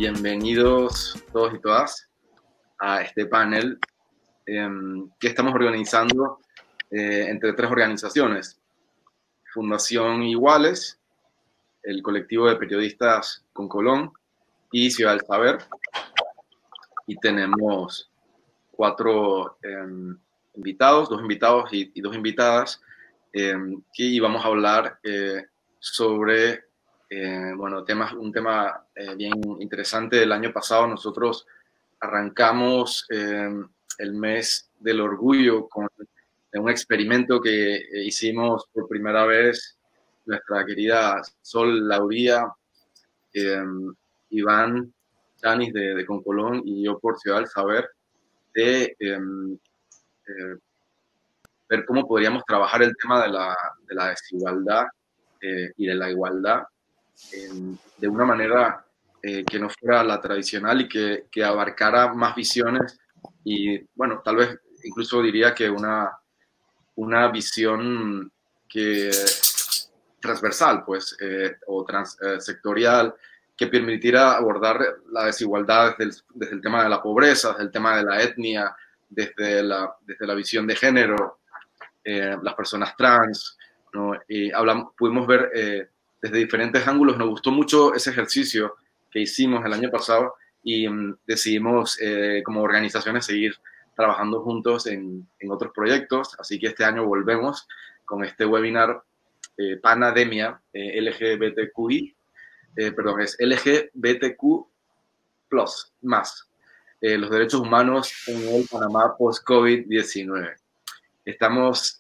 Bienvenidos todos y todas a este panel que estamos organizando entre tres organizaciones: Fundación Iguales, el colectivo de periodistas Concolón y Ciudad del Saber. Y tenemos cuatro invitados, dos invitados y dos invitadas, que vamos a hablar sobre un tema bien interesante. El año pasado nosotros arrancamos el mes del orgullo con un experimento que hicimos por primera vez nuestra querida Sol Lauría, Iván Chanis de Concolón y yo por Ciudad del Saber, de ver cómo podríamos trabajar el tema de la desigualdad y de la igualdad de una manera que no fuera la tradicional y que abarcara más visiones y, bueno, tal vez incluso diría que una visión que transversal, pues, o sectorial, que permitiera abordar la desigualdad desde el tema de la pobreza, desde el tema de la etnia, desde la visión de género, las personas trans, ¿no? Y pudimos ver desde diferentes ángulos. Nos gustó mucho ese ejercicio que hicimos el año pasado y decidimos como organizaciones seguir trabajando juntos en otros proyectos. Así que este año volvemos con este webinar Panademia LGBTQI, es LGBTQ+, más, los derechos humanos en el Panamá post-COVID-19. Estamos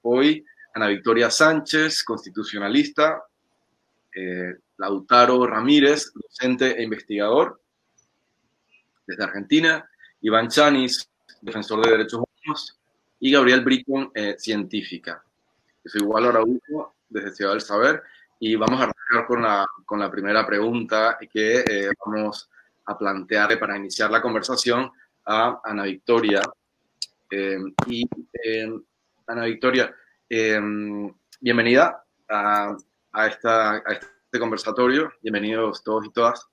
hoy Ana Victoria Sánchez, constitucionalista, Lautaro Ramírez, docente e investigador desde Argentina, Iván Chanis, defensor de derechos humanos, y Gabriel Bricon, científica. Yo soy Waldo Araujo, desde Ciudad del Saber, y vamos a arrancar con la primera pregunta que vamos a plantear para iniciar la conversación a Ana Victoria. Ana Victoria, bienvenida a este conversatorio. Bienvenidos todos y todas.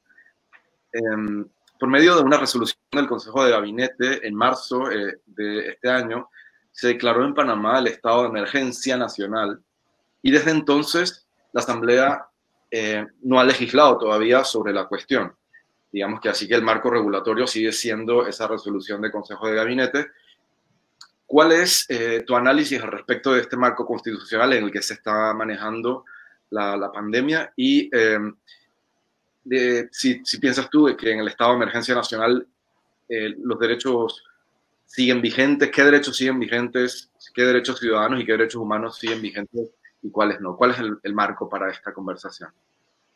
Por medio de una resolución del Consejo de Gabinete en marzo de este año, se declaró en Panamá el estado de emergencia nacional y desde entonces la Asamblea no ha legislado todavía sobre la cuestión. Digamos que así que el marco regulatorio sigue siendo esa resolución del Consejo de Gabinete. ¿Cuál es tu análisis al respecto de este marco constitucional en el que se está manejando la pandemia? Y si piensas tú de que en el estado de emergencia nacional los derechos siguen vigentes, ¿qué derechos siguen vigentes? ¿Qué derechos ciudadanos y qué derechos humanos siguen vigentes y cuáles no? ¿Cuál es el marco para esta conversación?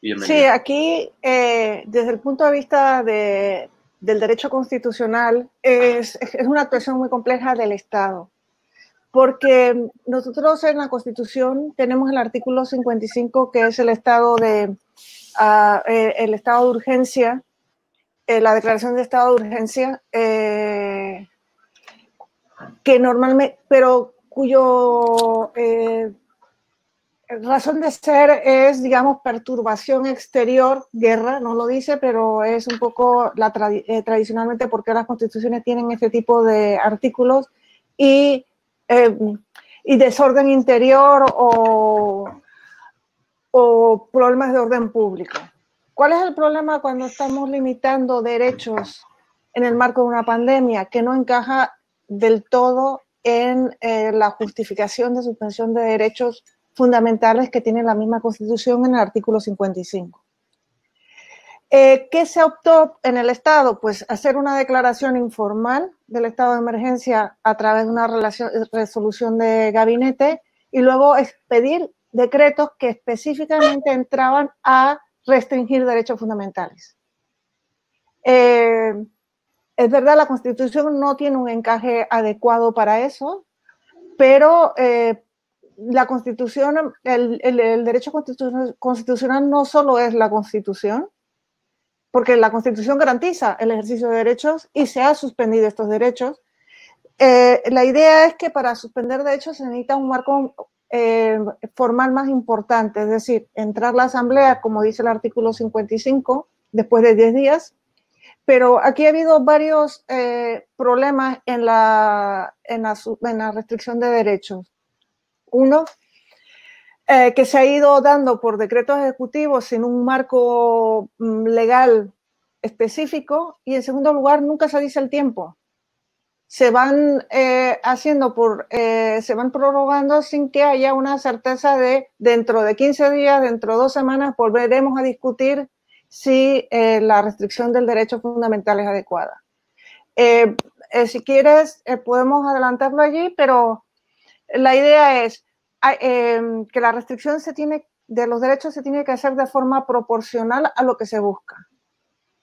Sí, aquí desde el punto de vista del derecho constitucional es una actuación muy compleja del Estado, porque nosotros en la Constitución tenemos el artículo 55, que es el estado de urgencia, la declaración de estado de urgencia, que normalmente, pero cuyo razón de ser es, digamos, perturbación exterior, guerra, no lo dice, pero es un poco tradicionalmente porque las constituciones tienen este tipo de artículos y desorden interior o problemas de orden público. ¿Cuál es el problema cuando estamos limitando derechos en el marco de una pandemia? Que no encaja del todo en la justificación de suspensión de derechos fundamentales que tiene la misma Constitución en el artículo 55. ¿Qué se optó en el Estado? Pues hacer una declaración informal del estado de emergencia a través de una resolución de gabinete y luego expedir decretos que específicamente entraban a restringir derechos fundamentales. Es verdad, la Constitución no tiene un encaje adecuado para eso, pero la Constitución, el derecho constitucional no solo es la Constitución, porque la Constitución garantiza el ejercicio de derechos y se ha suspendido estos derechos. La idea es que para suspender derechos se necesita un marco formal más importante, es decir, entrar la Asamblea, como dice el artículo 55, después de 10 días. Pero aquí ha habido varios problemas en la restricción de derechos. Uno, que se ha ido dando por decretos ejecutivos sin un marco legal específico, y en segundo lugar, nunca se dice el tiempo. Se van se van prorrogando sin que haya una certeza de dentro de 15 días, dentro de 2 semanas, volveremos a discutir si la restricción del derecho fundamental es adecuada. Si quieres, podemos adelantarlo allí, pero la idea es que la restricción de los derechos se tiene que hacer de forma proporcional a lo que se busca.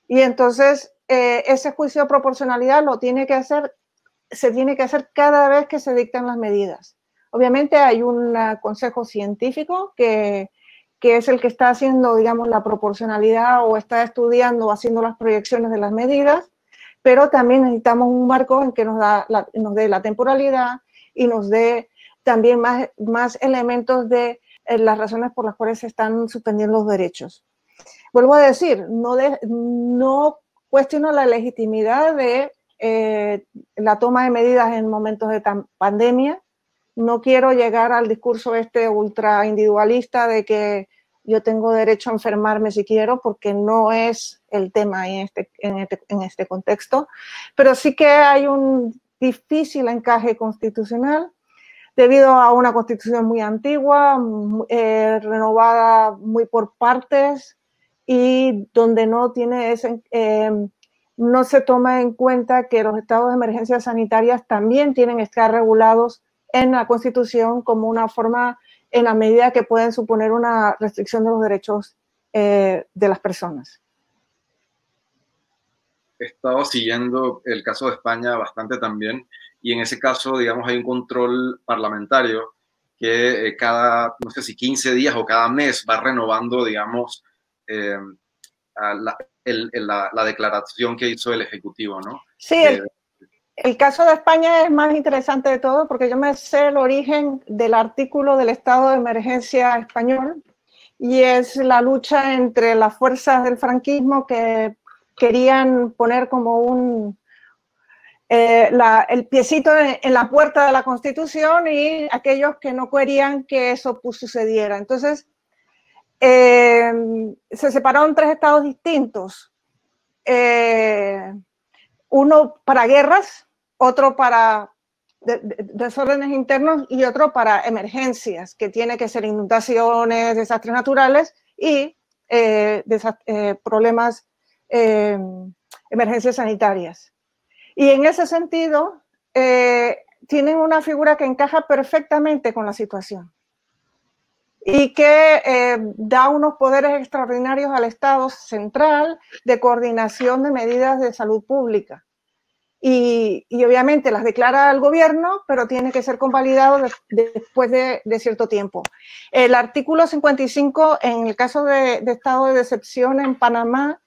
Y entonces, ese juicio de proporcionalidad se tiene que hacer cada vez que se dictan las medidas. Obviamente hay un consejo científico que es el que está haciendo, digamos, la proporcionalidad o está estudiando o haciendo las proyecciones de las medidas, pero también necesitamos un marco en que nos dé la temporalidad y nos dé también más elementos de las razones por las cuales se están suspendiendo los derechos. Vuelvo a decir, no cuestiono la legitimidad de la toma de medidas en momentos de pandemia. No quiero llegar al discurso ultra individualista de que yo tengo derecho a enfermarme si quiero, porque no es el tema en este contexto, pero sí que hay un difícil encaje constitucional debido a una constitución muy antigua, renovada muy por partes, y donde no se toma en cuenta que los estados de emergencia sanitarias también tienen que estar regulados en la Constitución como una forma, en la medida que pueden suponer una restricción de los derechos de las personas. He estado siguiendo el caso de España bastante también, y en ese caso, digamos, hay un control parlamentario que cada, no sé si 15 días o cada mes va renovando, digamos, la declaración que hizo el Ejecutivo, ¿no? Sí, el caso de España es más interesante de todo porque yo me sé el origen del artículo del estado de emergencia español, y es la lucha entre las fuerzas del franquismo que querían poner como el piecito en la puerta de la Constitución, y aquellos que no querían que eso sucediera. Entonces, se separaron 3 estados distintos. Uno para guerras, otro para desórdenes internos y otro para emergencias, que tiene que ser inundaciones, desastres naturales y problemas, emergencias sanitarias. Y en ese sentido, tienen una figura que encaja perfectamente con la situación y que da unos poderes extraordinarios al Estado central de coordinación de medidas de salud pública. Y obviamente las declara el gobierno, pero tiene que ser convalidado después de cierto tiempo. El artículo 55, en el caso de estado de excepción en Panamá,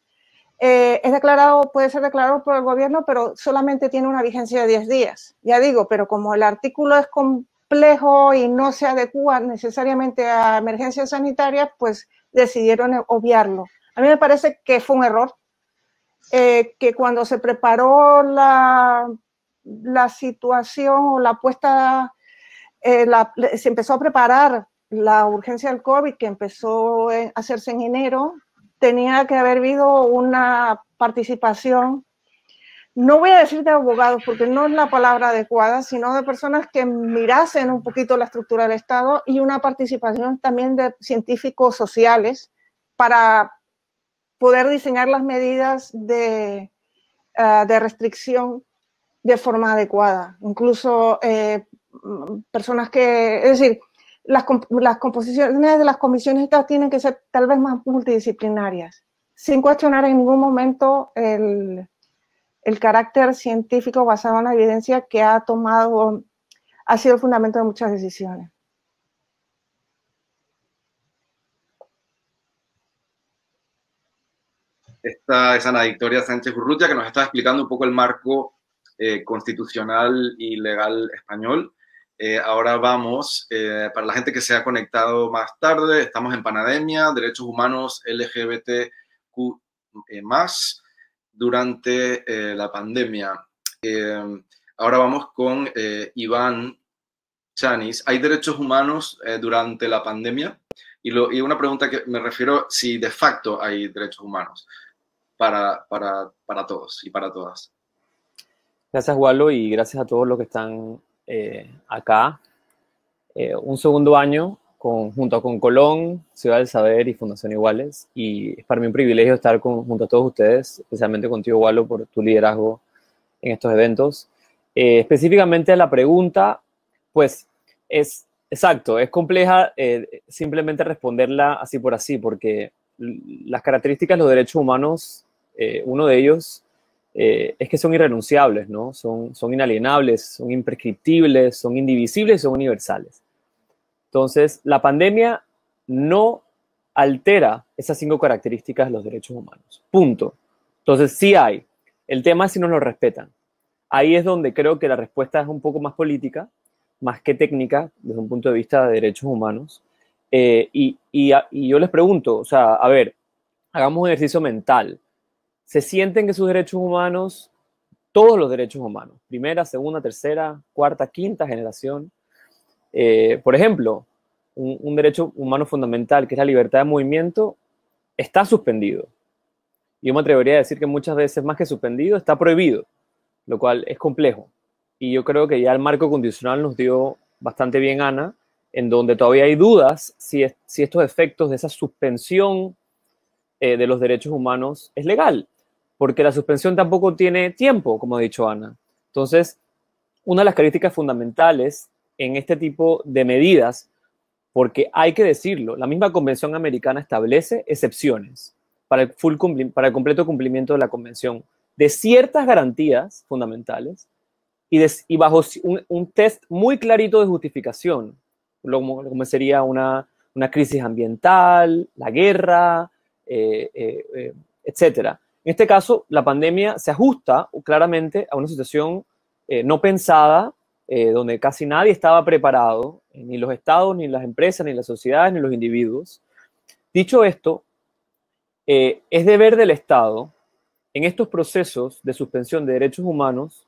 puede ser declarado por el gobierno, pero solamente tiene una vigencia de 10 días. Ya digo, pero como el artículo es complejo y no se adecua necesariamente a emergencias sanitarias, pues decidieron obviarlo. A mí me parece que fue un error, que cuando se preparó la situación o la puesta, se empezó a preparar la urgencia del COVID, que empezó a hacerse en enero, tenía que haber habido una participación, no voy a decir de abogados porque no es la palabra adecuada, sino de personas que mirasen un poquito la estructura del Estado, y una participación también de científicos sociales para poder diseñar las medidas de restricción de forma adecuada. Incluso personas es decir, las composiciones de las comisiones estas tienen que ser tal vez más multidisciplinarias, sin cuestionar en ningún momento el carácter científico basado en la evidencia que ha sido el fundamento de muchas decisiones. Esta es Ana Victoria Sánchez Urrutia, que nos está explicando un poco el marco constitucional y legal español. Ahora vamos, para la gente que se ha conectado más tarde, estamos en Pandemia, Derechos Humanos LGBTQ+, más durante la pandemia. Ahora vamos con Iván Chanis. ¿Hay derechos humanos durante la pandemia? Y una pregunta que me refiero, si de facto hay derechos humanos para todos y para todas. Gracias, Walo, y gracias a todos los que están acá. Un segundo año junto con Colón, Ciudad del Saber y Fundación Iguales, y es para mí un privilegio estar junto a todos ustedes, especialmente contigo, Walo, por tu liderazgo en estos eventos. Específicamente la pregunta, pues es exacto, es compleja simplemente responderla así por así, porque las características de los derechos humanos, uno de ellos es que son irrenunciables, ¿no? Son inalienables, son imprescriptibles, son indivisibles y son universales. Entonces, la pandemia no altera esas 5 características de los derechos humanos. Punto. Entonces, sí hay. El tema es si nos lo respetan. Ahí es donde creo que la respuesta es un poco más política, más que técnica, desde un punto de vista de derechos humanos. Y yo les pregunto, o sea, a ver, hagamos un ejercicio mental. ¿Se sienten que sus derechos humanos, todos los derechos humanos, primera, segunda, tercera, cuarta, quinta generación, por ejemplo, un derecho humano fundamental, que es la libertad de movimiento, está suspendido? Yo me atrevería a decir que muchas veces, más que suspendido, está prohibido, lo cual es complejo. Y yo creo que ya el marco condicional nos dio bastante bien, Ana, en donde todavía hay dudas si estos efectos de esa suspensión de los derechos humanos es legal, porque la suspensión tampoco tiene tiempo, como ha dicho Ana. Entonces, una de las características fundamentales en este tipo de medidas, porque hay que decirlo, la misma Convención Americana establece excepciones para el completo cumplimiento de la Convención de ciertas garantías fundamentales y bajo un test muy clarito de justificación, como sería una crisis ambiental, la guerra, etcétera. En este caso, la pandemia se ajusta claramente a una situación no pensada, donde casi nadie estaba preparado, ni los estados, ni las empresas, ni las sociedades, ni los individuos. Dicho esto, es deber del Estado, en estos procesos de suspensión de derechos humanos,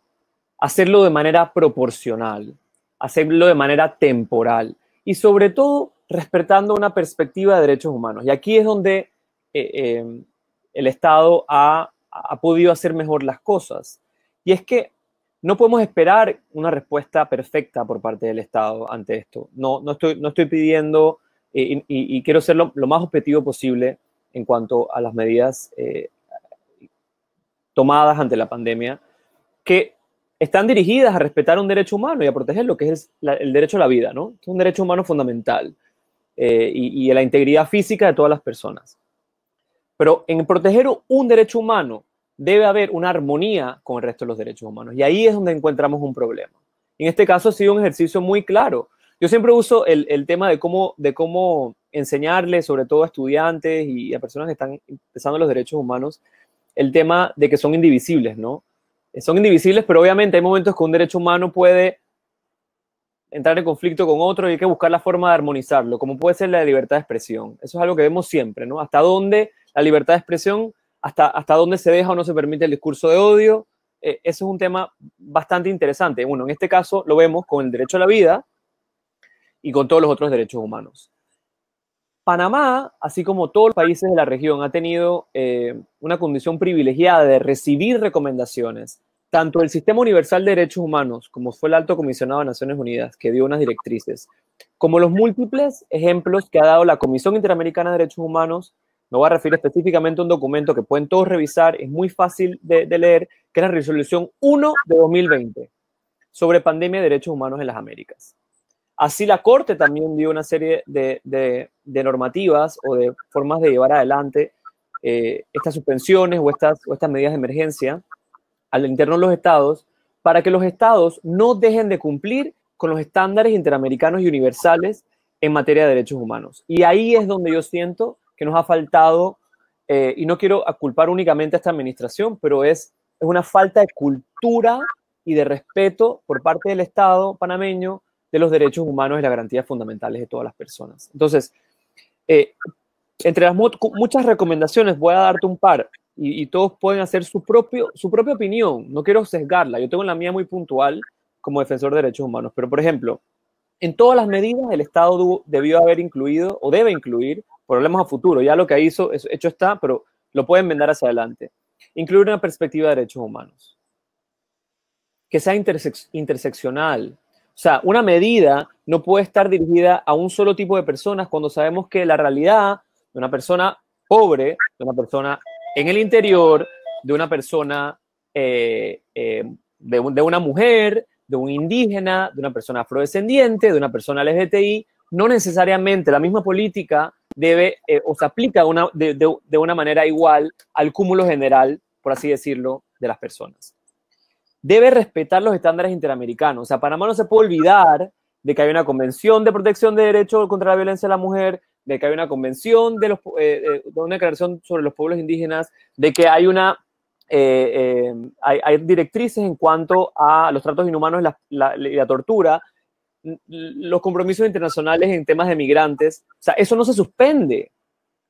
hacerlo de manera proporcional, hacerlo de manera temporal y sobre todo respetando una perspectiva de derechos humanos. Y aquí es donde el Estado ha podido hacer mejor las cosas. Y es que no podemos esperar una respuesta perfecta por parte del Estado ante esto. No estoy pidiendo y quiero ser lo más objetivo posible en cuanto a las medidas tomadas ante la pandemia, que están dirigidas a respetar un derecho humano y a proteger lo que es el derecho a la vida, ¿no? Es un derecho humano fundamental y a la integridad física de todas las personas. Pero en proteger un derecho humano debe haber una armonía con el resto de los derechos humanos. Y ahí es donde encontramos un problema. En este caso ha sido un ejercicio muy claro. Yo siempre uso el tema de cómo enseñarle, sobre todo a estudiantes y a personas que están empezando los derechos humanos, el tema de que son indivisibles, ¿no? Son indivisibles, pero obviamente hay momentos que un derecho humano puede entrar en conflicto con otro y hay que buscar la forma de armonizarlo, como puede ser la libertad de expresión. Eso es algo que vemos siempre, ¿no? Hasta dónde la libertad de expresión, hasta dónde se deja o no se permite el discurso de odio. Eso es un tema bastante interesante. Bueno, en este caso lo vemos con el derecho a la vida y con todos los otros derechos humanos. Panamá, así como todos los países de la región, ha tenido una condición privilegiada de recibir recomendaciones, tanto del Sistema Universal de Derechos Humanos, como fue el Alto Comisionado de Naciones Unidas, que dio unas directrices, como los múltiples ejemplos que ha dado la Comisión Interamericana de Derechos Humanos. Me voy a referir específicamente a un documento que pueden todos revisar, es muy fácil de leer, que es la Resolución 1 de 2020 sobre pandemia de derechos humanos en las Américas. Así la Corte también dio una serie de normativas o de formas de llevar adelante estas suspensiones o estas medidas de emergencia al interno de los estados para que los estados no dejen de cumplir con los estándares interamericanos y universales en materia de derechos humanos. Y ahí es donde yo siento que nos ha faltado, y no quiero culpar únicamente a esta administración, pero es una falta de cultura y de respeto por parte del Estado panameño de los derechos humanos y las garantías fundamentales de todas las personas. Entonces, entre las muchas recomendaciones, voy a darte un par. y todos pueden hacer su propia opinión. No quiero sesgarla, yo tengo la mía muy puntual como defensor de derechos humanos, pero por ejemplo, en todas las medidas el Estado debió haber incluido o debe incluir, problemas a futuro, ya lo que hizo, hecho está, pero lo pueden enmendar hacia adelante, incluir una perspectiva de derechos humanos, que sea interseccional. O sea, una medida no puede estar dirigida a un solo tipo de personas cuando sabemos que la realidad de una persona pobre, de una persona en el interior, de una persona, de una mujer, de un indígena, de una persona afrodescendiente, de una persona LGBTI, no necesariamente la misma política debe o se aplica de una manera igual al cúmulo general, por así decirlo, de las personas. Debe respetar los estándares interamericanos. O sea, Panamá no se puede olvidar de que hay una convención de protección de derechos contra la violencia de la mujer, de que hay una convención de una declaración sobre los pueblos indígenas, de que hay hay directrices en cuanto a los tratos inhumanos y la tortura, los compromisos internacionales en temas de migrantes. O sea, eso no se suspende.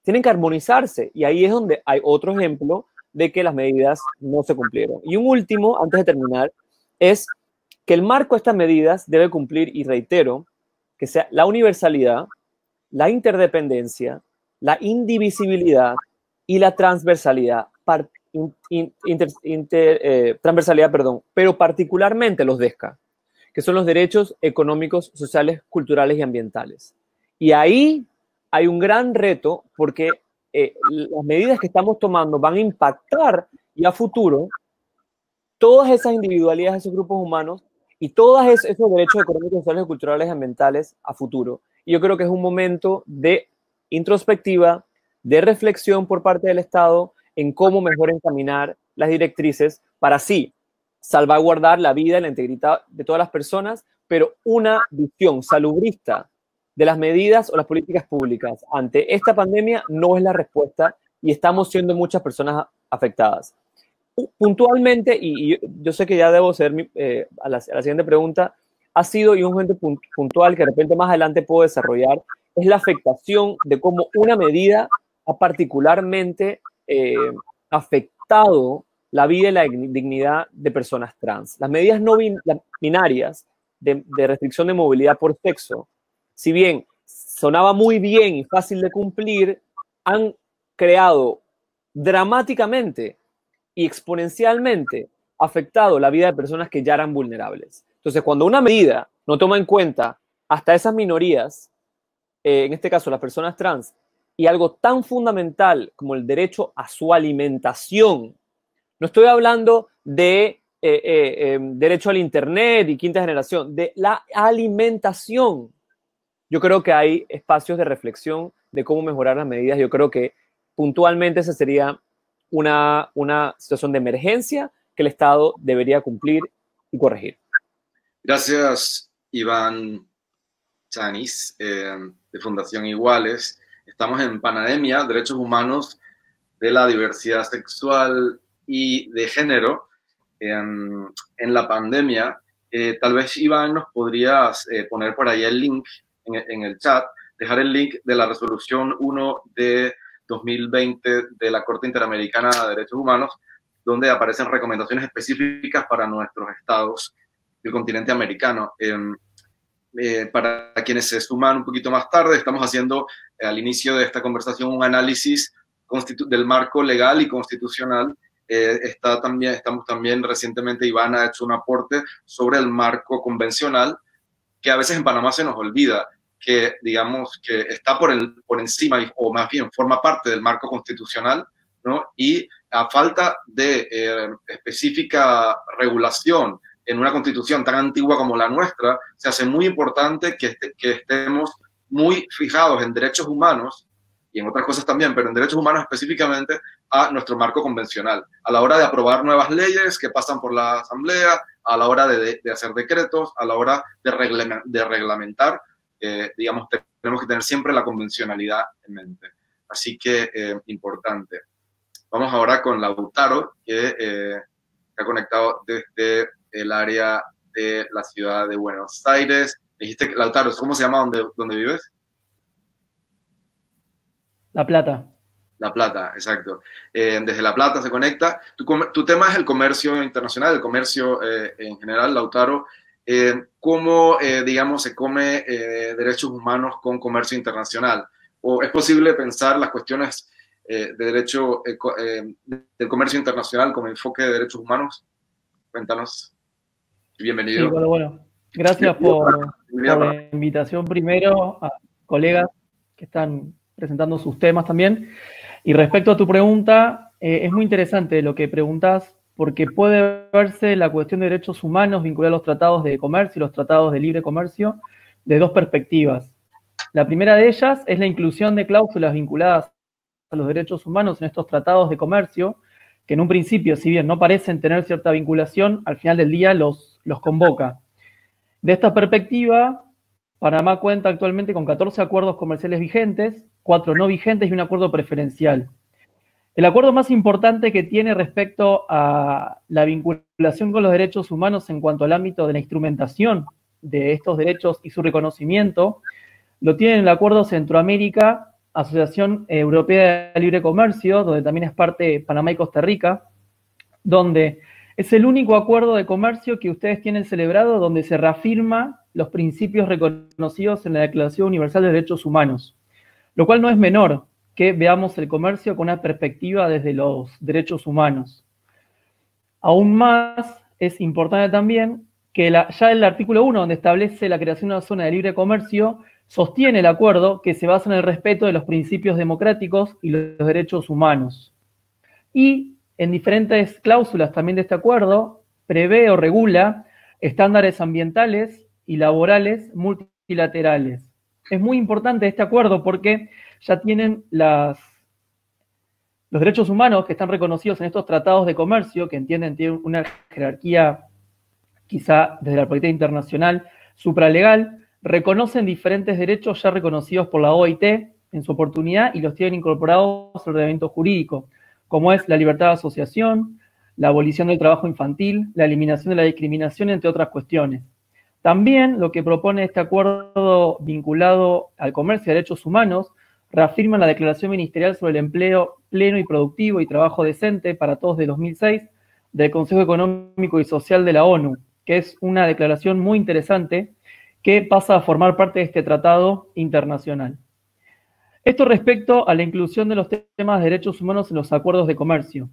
Tienen que armonizarse. Y ahí es donde hay otro ejemplo de que las medidas no se cumplieron. Y un último, antes de terminar, es que el marco de estas medidas debe cumplir, y reitero, que sea la universalidad, la interdependencia, la indivisibilidad y la transversalidad, transversalidad, perdón, pero particularmente los DESCA, que son los derechos económicos, sociales, culturales y ambientales. Y ahí hay un gran reto porque las medidas que estamos tomando van a impactar y a futuro todas esas individualidades de esos grupos humanos y todos esos derechos económicos, sociales, culturales y ambientales a futuro. Y yo creo que es un momento de introspectiva, de reflexión por parte del Estado en cómo mejor encaminar las directrices para así salvaguardar la vida y la integridad de todas las personas, pero una visión salubrista de las medidas o las políticas públicas ante esta pandemia no es la respuesta y estamos siendo muchas personas afectadas. Puntualmente, y yo sé que ya debo ser a la siguiente pregunta, ha sido, y un ejemplo puntual que de repente más adelante puedo desarrollar, es la afectación de cómo una medida ha particularmente afectado la vida y la dignidad de personas trans. Las medidas no binarias de restricción de movilidad por sexo, si bien sonaba muy bien y fácil de cumplir, han creado dramáticamente y exponencialmente afectado la vida de personas que ya eran vulnerables. Entonces, cuando una medida no toma en cuenta hasta esas minorías, en este caso las personas trans, y algo tan fundamental como el derecho a su alimentación, no estoy hablando de derecho al internet y quinta generación, de la alimentación. Yo creo que hay espacios de reflexión de cómo mejorar las medidas. Yo creo que puntualmente esa sería una situación de emergencia que el Estado debería cumplir y corregir. Gracias, Iván Chanis, de Fundación Iguales. Estamos en Pandemia, Derechos Humanos de la Diversidad Sexual y de Género. En la pandemia, tal vez, Iván, nos podrías poner por ahí el link en el chat, dejar el link de la resolución 1 de 2020 de la Corte Interamericana de Derechos Humanos, donde aparecen recomendaciones específicas para nuestros estados del continente americano. Para quienes se suman un poquito más tarde, estamos haciendo al inicio de esta conversación un análisis del marco legal y constitucional. Estamos también recientemente, Iván ha hecho un aporte sobre el marco convencional, que a veces en Panamá se nos olvida, que digamos que está por encima, o más bien forma parte del marco constitucional, ¿no? Y a falta de específica regulación en una constitución tan antigua como la nuestra, se hace muy importante que estemos muy fijados en derechos humanos y en otras cosas también, pero en derechos humanos específicamente a nuestro marco convencional. A la hora de aprobar nuevas leyes que pasan por la Asamblea, a la hora de hacer decretos, a la hora de reglamentar, digamos, tenemos que tener siempre la convencionalidad en mente. Así que, importante. Vamos ahora con Lautaro, que está conectado desde el área de la ciudad de Buenos Aires. Dijiste, Lautaro, ¿cómo se llama donde vives? La Plata. La Plata, exacto. Desde La Plata se conecta. Tu tema es el comercio internacional, el comercio en general, Lautaro. ¿Cómo, digamos, se come derechos humanos con comercio internacional? ¿O es posible pensar las cuestiones de derecho del comercio internacional como enfoque de derechos humanos? Cuéntanos. Bienvenido. Sí, bueno. Gracias por la invitación primero a colegas que están presentando sus temas también. Y respecto a tu pregunta, es muy interesante lo que preguntas, porque puede verse la cuestión de derechos humanos vinculada a los tratados de comercio y los tratados de libre comercio de dos perspectivas. La primera de ellas es la inclusión de cláusulas vinculadas a los derechos humanos en estos tratados de comercio, que en un principio, si bien no parecen tener cierta vinculación, al final del día los convoca. De esta perspectiva, Panamá cuenta actualmente con 14 acuerdos comerciales vigentes, 4 no vigentes y un acuerdo preferencial. El acuerdo más importante que tiene respecto a la vinculación con los derechos humanos en cuanto al ámbito de la instrumentación de estos derechos y su reconocimiento, lo tiene en el Acuerdo Centroamérica, Asociación Europea de Libre Comercio, donde también es parte Panamá y Costa Rica, donde es el único acuerdo de comercio que ustedes tienen celebrado donde se reafirma los principios reconocidos en la Declaración Universal de Derechos Humanos, lo cual no es menor que veamos el comercio con una perspectiva desde los derechos humanos. Aún más es importante también que ya el artículo 1, donde establece la creación de una zona de libre comercio, sostiene el acuerdo que se basa en el respeto de los principios democráticos y los derechos humanos. Y en diferentes cláusulas también de este acuerdo, prevé o regula estándares ambientales y laborales multilaterales. Es muy importante este acuerdo porque ya tienen los derechos humanos que están reconocidos en estos tratados de comercio, que entienden tienen una jerarquía quizá desde la política internacional supralegal, reconocen diferentes derechos ya reconocidos por la OIT en su oportunidad y los tienen incorporados al ordenamiento jurídico, como es la libertad de asociación, la abolición del trabajo infantil, la eliminación de la discriminación, entre otras cuestiones. También lo que propone este acuerdo vinculado al comercio y derechos humanos reafirma la Declaración Ministerial sobre el Empleo Pleno y Productivo y Trabajo Decente para Todos de 2006 del Consejo Económico y Social de la ONU, que es una declaración muy interesante que pasa a formar parte de este tratado internacional. Esto respecto a la inclusión de los temas de derechos humanos en los acuerdos de comercio.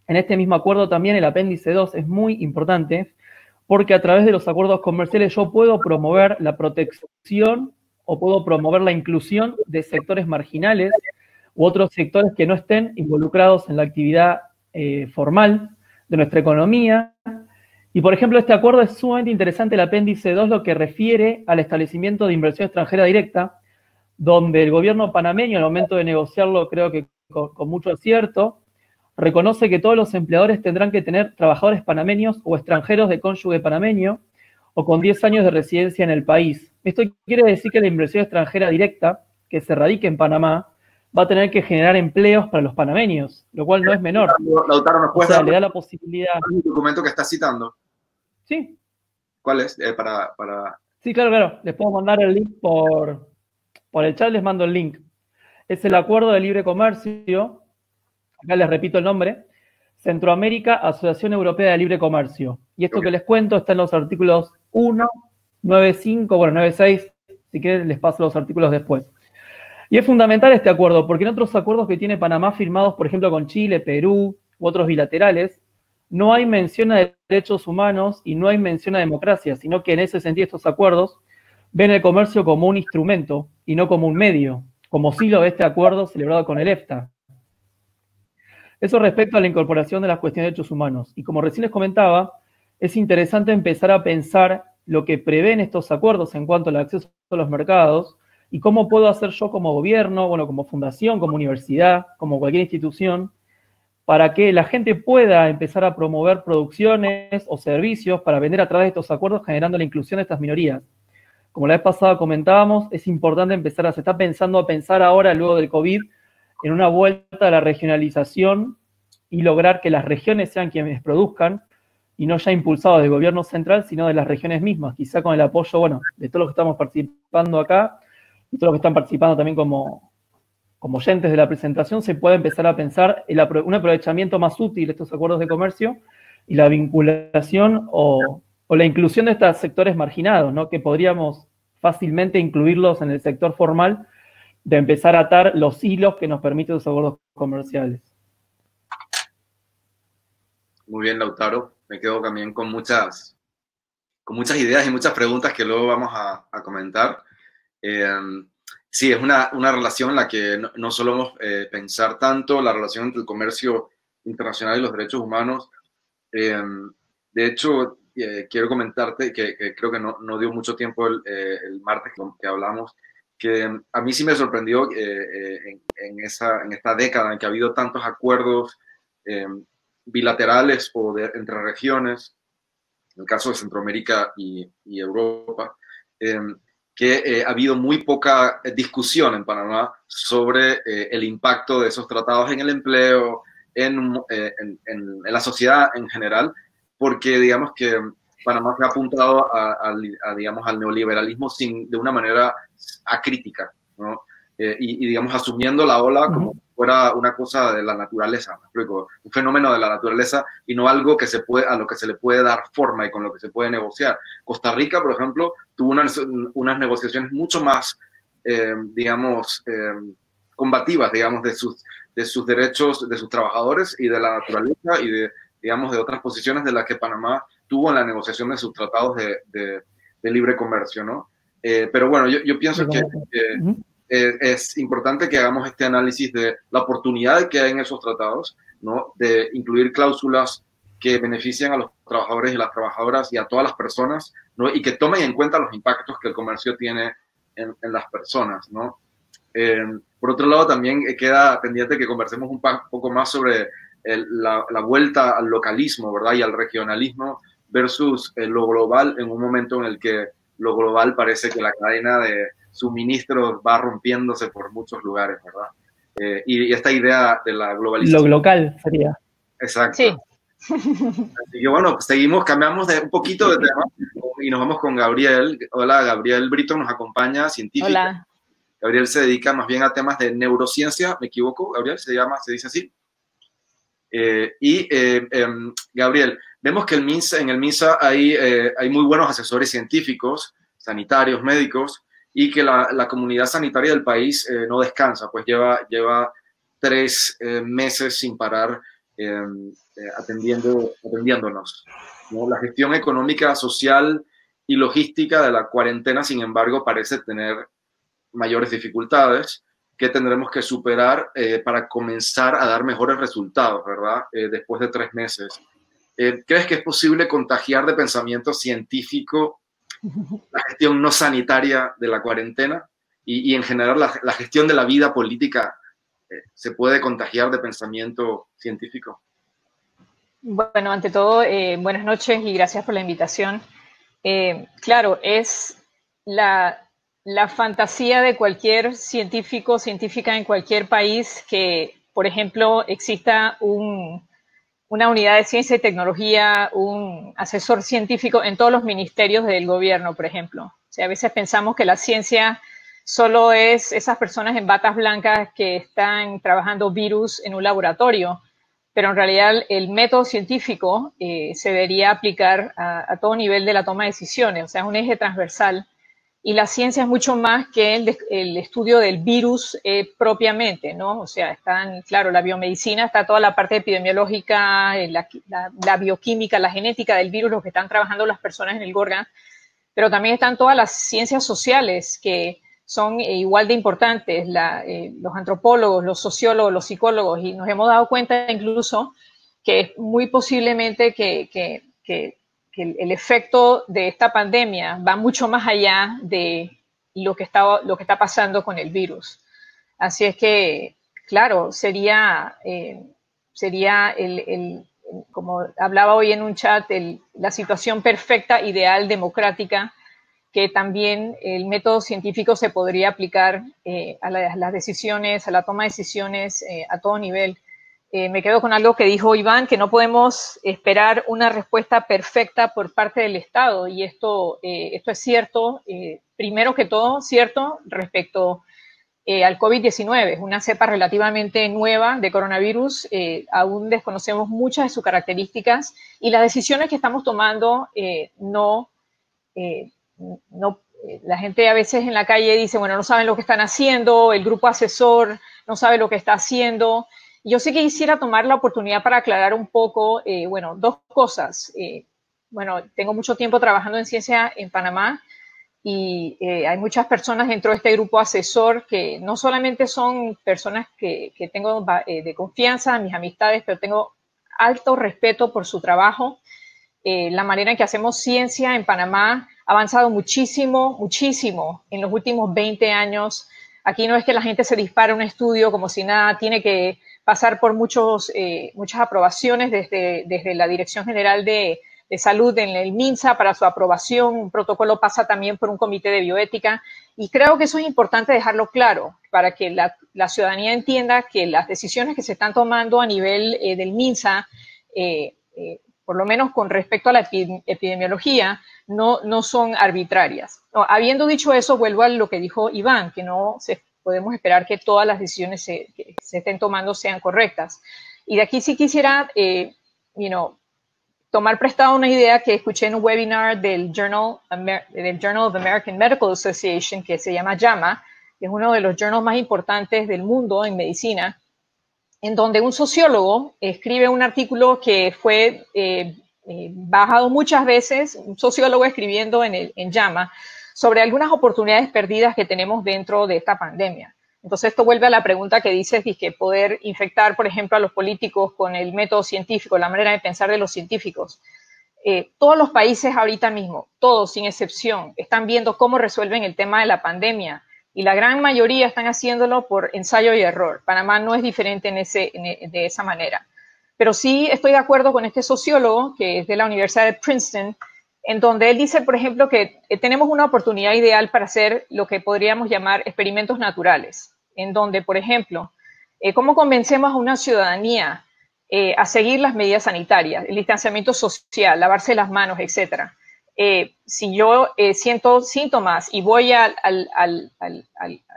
En este mismo acuerdo también el apéndice 2 es muy importante porque a través de los acuerdos comerciales yo puedo promover la protección o puedo promover la inclusión de sectores marginales u otros sectores que no estén involucrados en la actividad formal de nuestra economía. Y, por ejemplo, este acuerdo es sumamente interesante, el apéndice 2, lo que refiere al establecimiento de inversión extranjera directa, donde el gobierno panameño, al momento de negociarlo, creo que con mucho acierto, reconoce que todos los empleadores tendrán que tener trabajadores panameños o extranjeros de cónyuge panameño o con 10 años de residencia en el país. Esto quiere decir que la inversión extranjera directa que se radique en Panamá va a tener que generar empleos para los panameños, lo cual no es menor. Lautaro, ¿nos puedes o sea, dar le da la posibilidad. el documento que estás citando? Sí. ¿Cuál es? Sí, claro. Les puedo mandar el link por el chat, les mando el link. Es el Acuerdo de Libre Comercio, acá les repito el nombre, Centroamérica, Asociación Europea de Libre Comercio. Y esto que les cuento está en los artículos 1, 9.5, bueno, 9.6, si quieren les paso los artículos después. Y es fundamental este acuerdo, porque en otros acuerdos que tiene Panamá firmados, por ejemplo, con Chile, Perú u otros bilaterales, no hay mención a derechos humanos y no hay mención a democracia, sino que en ese sentido estos acuerdos ven el comercio como un instrumento y no como un medio, como sí lo ve este acuerdo celebrado con el EFTA. Eso respecto a la incorporación de las cuestiones de derechos humanos. Y como recién les comentaba, es interesante empezar a pensar lo que prevén estos acuerdos en cuanto al acceso a los mercados y cómo puedo hacer yo como gobierno, bueno, como fundación, como universidad, como cualquier institución, para que la gente pueda empezar a promover producciones o servicios para vender a través de estos acuerdos, generando la inclusión de estas minorías. Como la vez pasada comentábamos, es importante se está pensando a pensar ahora, luego del COVID, en una vuelta a la regionalización y lograr que las regiones sean quienes produzcan, y no ya impulsados del gobierno central, sino de las regiones mismas, quizá con el apoyo, bueno, de todos los que estamos participando acá, y todos los que están participando también como como oyentes de la presentación, se pueda empezar a pensar un aprovechamiento más útil de estos acuerdos de comercio y la vinculación o la inclusión de estos sectores marginados, ¿no? Que podríamos fácilmente incluirlos en el sector formal, de empezar a atar los hilos que nos permiten los acuerdos comerciales. Muy bien, Lautaro. Me quedo también con muchas ideas y muchas preguntas que luego vamos a comentar. Sí, es una relación en la que no solemos pensar tanto la relación entre el comercio internacional y los derechos humanos. De hecho, quiero comentarte que creo que no dio mucho tiempo el martes que hablamos, que a mí sí me sorprendió en esta década en que ha habido tantos acuerdos bilaterales o entre regiones, en el caso de Centroamérica y Europa, que ha habido muy poca discusión en Panamá sobre el impacto de esos tratados en el empleo, en la sociedad en general, porque digamos que Panamá se ha apuntado digamos, al neoliberalismo de una manera acrítica, ¿no? Y digamos, asumiendo la ola como fuera una cosa de la naturaleza, ¿me explico? Un fenómeno de la naturaleza y no algo a lo que se le puede dar forma y con lo que se puede negociar. Costa Rica, por ejemplo, tuvo unas negociaciones mucho más, digamos, combativas, digamos, de sus derechos, de sus trabajadores y de la naturaleza y digamos, de otras posiciones de las que Panamá tuvo en la negociación de sus tratados de libre comercio, ¿no? Pero bueno, yo pienso que es importante que hagamos este análisis de la oportunidad que hay en esos tratados, ¿no? De incluir cláusulas que benefician a los trabajadores y las trabajadoras y a todas las personas, ¿no? Y que tomen en cuenta los impactos que el comercio tiene en las personas, ¿no? Por otro lado, también queda pendiente que conversemos un poco más sobre la vuelta al localismo, ¿verdad? Y al regionalismo versus lo global en un momento en el que lo global parece que la cadena de suministros va rompiéndose por muchos lugares, ¿verdad? Y esta idea de la globalización. Lo local sería. Exacto. Sí. Así que bueno, cambiamos un poquito de tema y nos vamos con Gabriel. Hola, Gabriel Brito nos acompaña, científico. Hola. Gabriel se dedica más bien a temas de neurociencia, ¿me equivoco, Gabriel? ¿Se dice así? Gabriel, vemos que en el MINSA hay muy buenos asesores científicos, sanitarios, médicos, y que la comunidad sanitaria del país no descansa, pues lleva 3 meses sin parar atendiéndonos, ¿no? La gestión económica, social y logística de la cuarentena, sin embargo, parece tener mayores dificultades que tendremos que superar para comenzar a dar mejores resultados, ¿verdad? Después de 3 meses. ¿Crees que es posible contagiar de pensamiento científico la gestión no sanitaria de la cuarentena? Y en general la gestión de la vida política se puede contagiar de pensamiento científico. Bueno, ante todo, buenas noches y gracias por la invitación. Claro, es la fantasía de cualquier científico o científica en cualquier país que, por ejemplo, exista una unidad de ciencia y tecnología, un asesor científico en todos los ministerios del gobierno, por ejemplo. O sea, a veces pensamos que la ciencia solo es esas personas en batas blancas que están trabajando virus en un laboratorio, pero en realidad el método científico se debería aplicar a todo nivel de la toma de decisiones, o sea, es un eje transversal. Y la ciencia es mucho más que el estudio del virus propiamente, ¿no? O sea, claro, la biomedicina, está toda la parte epidemiológica, la bioquímica, la genética del virus, lo que están trabajando las personas en el Gorga, pero también están todas las ciencias sociales que son igual de importantes, los antropólogos, los sociólogos, los psicólogos, y nos hemos dado cuenta incluso que es muy posiblemente que el efecto de esta pandemia va mucho más allá de lo que está pasando con el virus. Así es que, claro, sería como hablaba hoy en un chat, la situación perfecta, ideal, democrática, que también el método científico se podría aplicar a las decisiones, a la toma de decisiones a todo nivel. Me quedo con algo que dijo Iván, que no podemos esperar una respuesta perfecta por parte del Estado, y esto es cierto, primero que todo, cierto respecto al COVID-19. Es una cepa relativamente nueva de coronavirus. Aún desconocemos muchas de sus características y las decisiones que estamos tomando la gente a veces en la calle dice, bueno, no saben lo que están haciendo, el grupo asesor no sabe lo que está haciendo. Yo sí que quisiera tomar la oportunidad para aclarar un poco, bueno, dos cosas. Bueno, tengo mucho tiempo trabajando en ciencia en Panamá y hay muchas personas dentro de este grupo asesor que no solamente son personas que tengo de confianza, mis amistades, pero tengo alto respeto por su trabajo. La manera en que hacemos ciencia en Panamá ha avanzado muchísimo, muchísimo en los últimos 20 años. Aquí no es que la gente se dispara un estudio como si nada, tiene que pasar por muchas aprobaciones desde la Dirección General de Salud en el MINSA para su aprobación. Un protocolo pasa también por un comité de bioética y creo que eso es importante dejarlo claro para que la ciudadanía entienda que las decisiones que se están tomando a nivel del MINSA por lo menos con respecto a la epidemiología, no son arbitrarias. No, habiendo dicho eso, vuelvo a lo que dijo Iván, que podemos esperar que todas las decisiones que se estén tomando sean correctas. Y de aquí sí quisiera, tomar prestado una idea que escuché en un webinar del Journal of American Medical Association, que se llama JAMA, que es uno de los journals más importantes del mundo en medicina, en donde un sociólogo escribe un artículo que fue bajado muchas veces, un sociólogo escribiendo en JAMA, sobre algunas oportunidades perdidas que tenemos dentro de esta pandemia. Entonces esto vuelve a la pregunta que dices, que poder infectar, por ejemplo, a los políticos con el método científico, la manera de pensar de los científicos. Todos los países ahorita mismo, todos sin excepción, están viendo cómo resuelven el tema de la pandemia. Y la gran mayoría están haciéndolo por ensayo y error. Panamá no es diferente de esa manera. Pero sí estoy de acuerdo con este sociólogo, que es de la Universidad de Princeton, en donde él dice, por ejemplo, que tenemos una oportunidad ideal para hacer lo que podríamos llamar experimentos naturales, en donde, por ejemplo, ¿cómo convencemos a una ciudadanía a seguir las medidas sanitarias, el distanciamiento social, lavarse las manos, etcétera? Si yo siento síntomas y voy al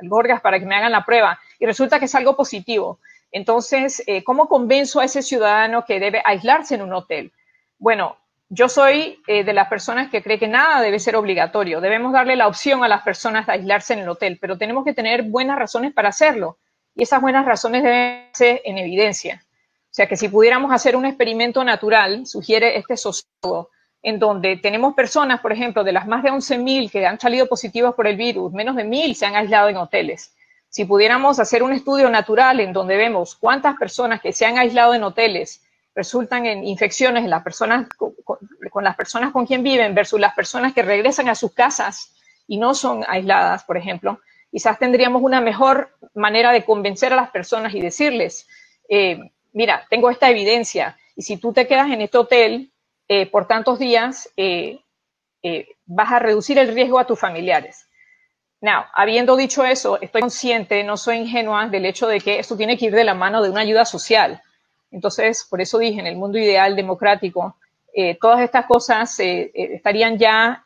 Gorgas para que me hagan la prueba y resulta que es algo positivo, entonces, ¿cómo convenzo a ese ciudadano que debe aislarse en un hotel? Bueno, yo soy de las personas que cree que nada debe ser obligatorio. Debemos darle la opción a las personas de aislarse en el hotel, pero tenemos que tener buenas razones para hacerlo. Y esas buenas razones deben ser en evidencia. O sea, que si pudiéramos hacer un experimento natural, sugiere este sociólogo, en donde tenemos personas, por ejemplo, de las más de 11.000 que han salido positivas por el virus, menos de 1.000 se han aislado en hoteles. Si pudiéramos hacer un estudio natural en donde vemos cuántas personas que se han aislado en hoteles resultan en infecciones en las personas, con las personas con quien viven versus las personas que regresan a sus casas y no son aisladas, por ejemplo, quizás tendríamos una mejor manera de convencer a las personas y decirles, mira, tengo esta evidencia y si tú te quedas en este hotel por tantos días, vas a reducir el riesgo a tus familiares. Now, habiendo dicho eso, estoy consciente, no soy ingenua del hecho de que esto tiene que ir de la mano de una ayuda social. Entonces, por eso dije, en el mundo ideal democrático, todas estas cosas estarían ya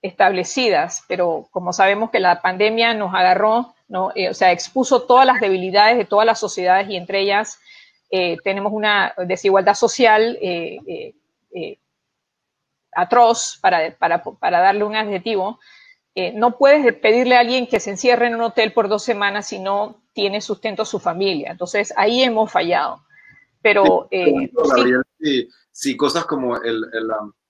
establecidas, pero como sabemos que la pandemia nos agarró, ¿no? O sea, expuso todas las debilidades de todas las sociedades y entre ellas tenemos una desigualdad social atroz, para darle un adjetivo. No puedes pedirle a alguien que se encierre en un hotel por 2 semanas si no tiene sustento su familia. Entonces, ahí hemos fallado. Pero Gabriel, sí, cosas como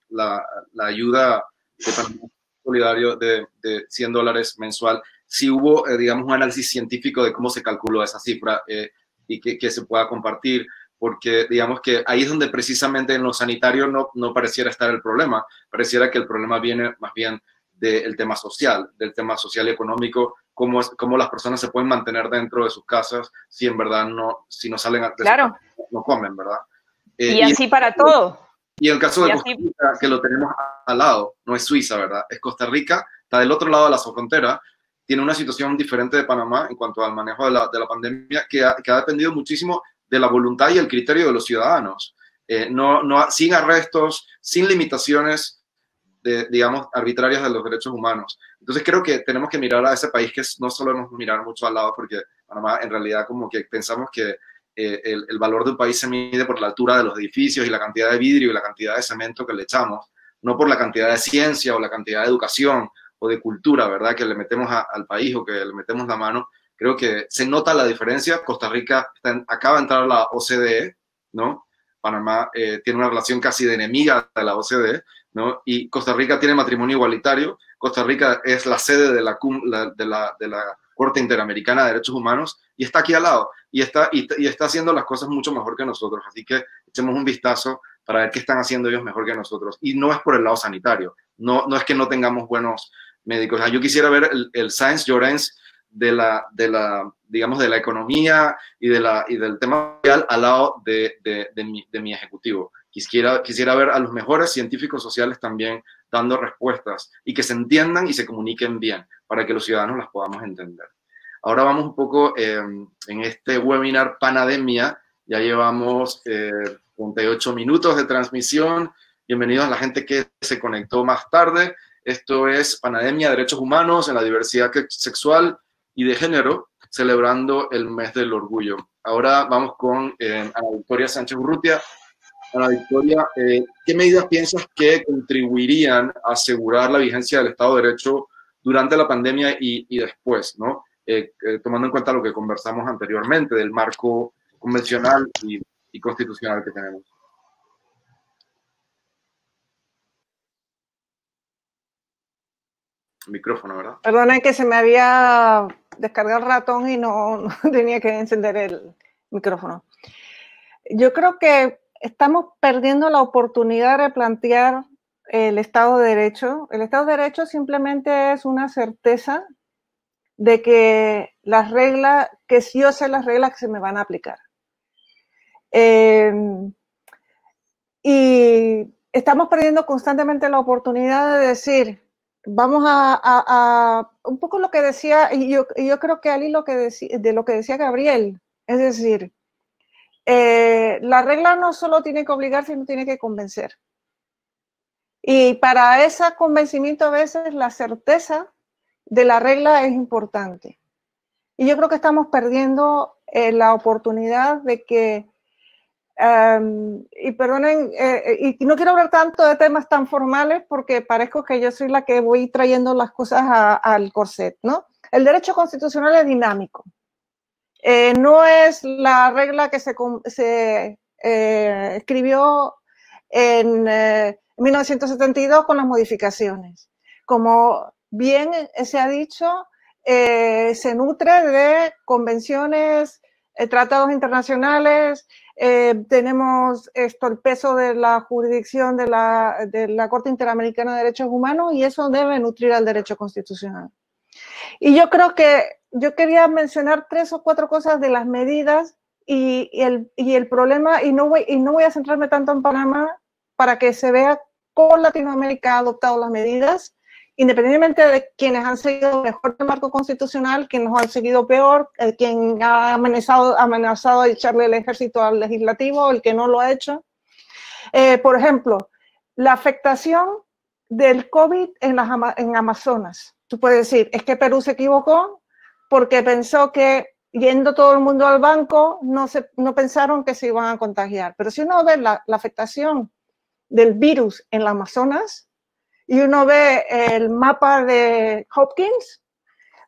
la ayuda de Panamá solidario de $100 mensual, sí hubo, digamos, un análisis científico de cómo se calculó esa cifra y que se pueda compartir, porque digamos que ahí es donde precisamente en lo sanitario no pareciera estar el problema, pareciera que el problema viene más bien del tema social y económico, cómo las personas se pueden mantener dentro de sus casas si en verdad si no salen a claro. No comen, ¿verdad? Y así para todo. Y el caso de Costa Rica, que lo tenemos al lado, no es Suiza, ¿verdad? Es Costa Rica, está del otro lado de la frontera, tiene una situación diferente de Panamá en cuanto al manejo de la pandemia, que ha dependido muchísimo de la voluntad y el criterio de los ciudadanos. Sin arrestos, sin limitaciones, digamos, arbitrarias de los derechos humanos. Entonces creo que tenemos que mirar a ese país, que no solo nos mirar mucho al lado, porque Panamá en realidad como que pensamos que el valor de un país se mide por la altura de los edificios y la cantidad de vidrio y la cantidad de cemento que le echamos, no por la cantidad de ciencia o la cantidad de educación o de cultura, ¿verdad?, que le metemos al país o que le metemos la mano. Creo que se nota la diferencia. Costa Rica acaba de entrar a la OCDE, ¿no? Panamá tiene una relación casi de enemiga de la OCDE, ¿no? Y Costa Rica tiene matrimonio igualitario. Costa Rica es la sede de la Corte Interamericana de Derechos Humanos y está aquí al lado y está haciendo las cosas mucho mejor que nosotros. Así que echemos un vistazo para ver qué están haciendo ellos mejor que nosotros. Y no es por el lado sanitario, no es que no tengamos buenos médicos. O sea, yo quisiera ver el Sáenz Llorens digamos, de la economía y del tema social al lado de mi ejecutivo. Quisiera ver a los mejores científicos sociales también dando respuestas y que se entiendan y se comuniquen bien para que los ciudadanos las podamos entender. Ahora vamos un poco en este webinar Panademia. Ya llevamos 38 minutos de transmisión. Bienvenidos a la gente que se conectó más tarde. Esto es Panademia, Derechos Humanos en la Diversidad Sexual y de Género, celebrando el mes del orgullo. Ahora vamos con Ana Victoria Sánchez Urrutia. Ana Victoria, ¿qué medidas piensas que contribuirían a asegurar la vigencia del Estado de Derecho durante la pandemia y después, ¿no? Tomando en cuenta lo que conversamos anteriormente del marco convencional y constitucional que tenemos. Micrófono, ¿verdad? Perdona que se me había descargado el ratón y no tenía que encender el micrófono. Yo creo que estamos perdiendo la oportunidad de replantear el Estado de Derecho. El Estado de Derecho simplemente es una certeza de que las reglas, que yo sé las reglas que se me van a aplicar. Y estamos perdiendo constantemente la oportunidad de decir, vamos a un poco lo que decía, y yo creo que Ali de lo que decía Gabriel, es decir, la regla no solo tiene que obligar, sino tiene que convencer. Y para ese convencimiento a veces la certeza de la regla es importante. Y yo creo que estamos perdiendo la oportunidad de que, y perdonen, y no quiero hablar tanto de temas tan formales porque parezco que yo soy la que voy trayendo las cosas al corset, ¿no? El derecho constitucional es dinámico. No es la regla que se escribió en 1972 con las modificaciones. Como bien se ha dicho, se nutre de convenciones, tratados internacionales, tenemos el peso de la jurisdicción de la Corte Interamericana de Derechos Humanos y eso debe nutrir al derecho constitucional. Y yo creo que yo quería mencionar 3 o 4 cosas de las medidas y el problema, y no voy a centrarme tanto en Panamá para que se vea cómo Latinoamérica ha adoptado las medidas, independientemente de quienes han seguido mejor el marco constitucional, quienes han seguido peor, quien ha amenazado de echarle el ejército al legislativo, el que no lo ha hecho. Por ejemplo, la afectación del COVID en Amazonas. Tú puedes decir, es que Perú se equivocó porque pensó que yendo todo el mundo al banco no pensaron que se iban a contagiar. Pero si uno ve la afectación del virus en las Amazonas y uno ve el mapa de Hopkins,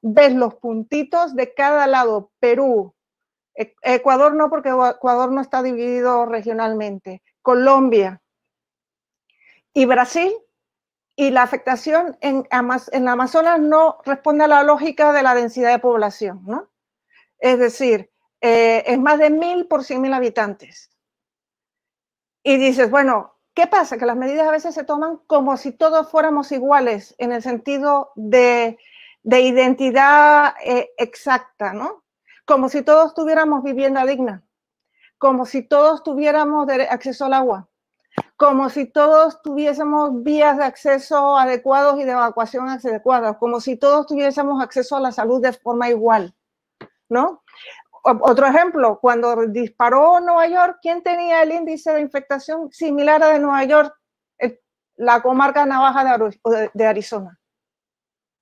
ves los puntitos de cada lado. Perú, Ecuador no, porque Ecuador no está dividido regionalmente. Colombia y Brasil. Y la afectación en la Amazonas no responde a la lógica de la densidad de población, ¿no? Es decir, es más de 1000 por 100.000 habitantes. Y dices, bueno, ¿qué pasa? Que las medidas a veces se toman como si todos fuéramos iguales en el sentido de identidad exacta, ¿no? Como si todos tuviéramos vivienda digna, como si todos tuviéramos acceso al agua, como si todos tuviésemos vías de acceso adecuados y de evacuación adecuadas, como si todos tuviésemos acceso a la salud de forma igual, ¿no? Otro ejemplo, cuando disparó Nueva York, ¿quién tenía el índice de infectación similar a de Nueva York? la comarca Navaja de Arizona.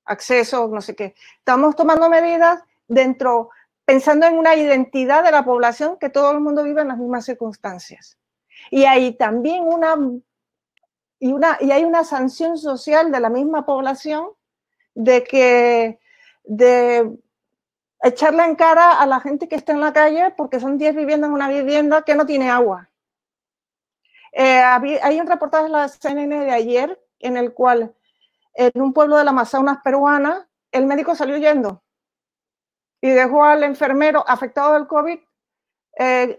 Acceso, no sé qué. Estamos tomando medidas dentro, pensando en una identidad de la población, que todo el mundo vive en las mismas circunstancias. Y hay también hay una sanción social de la misma población de echarle en cara a la gente que está en la calle porque son 10 viviendo en una vivienda que no tiene agua. Hay un reportaje de la CNN de ayer en el cual en un pueblo del Amazonas peruana el médico salió huyendo y dejó al enfermero afectado del COVID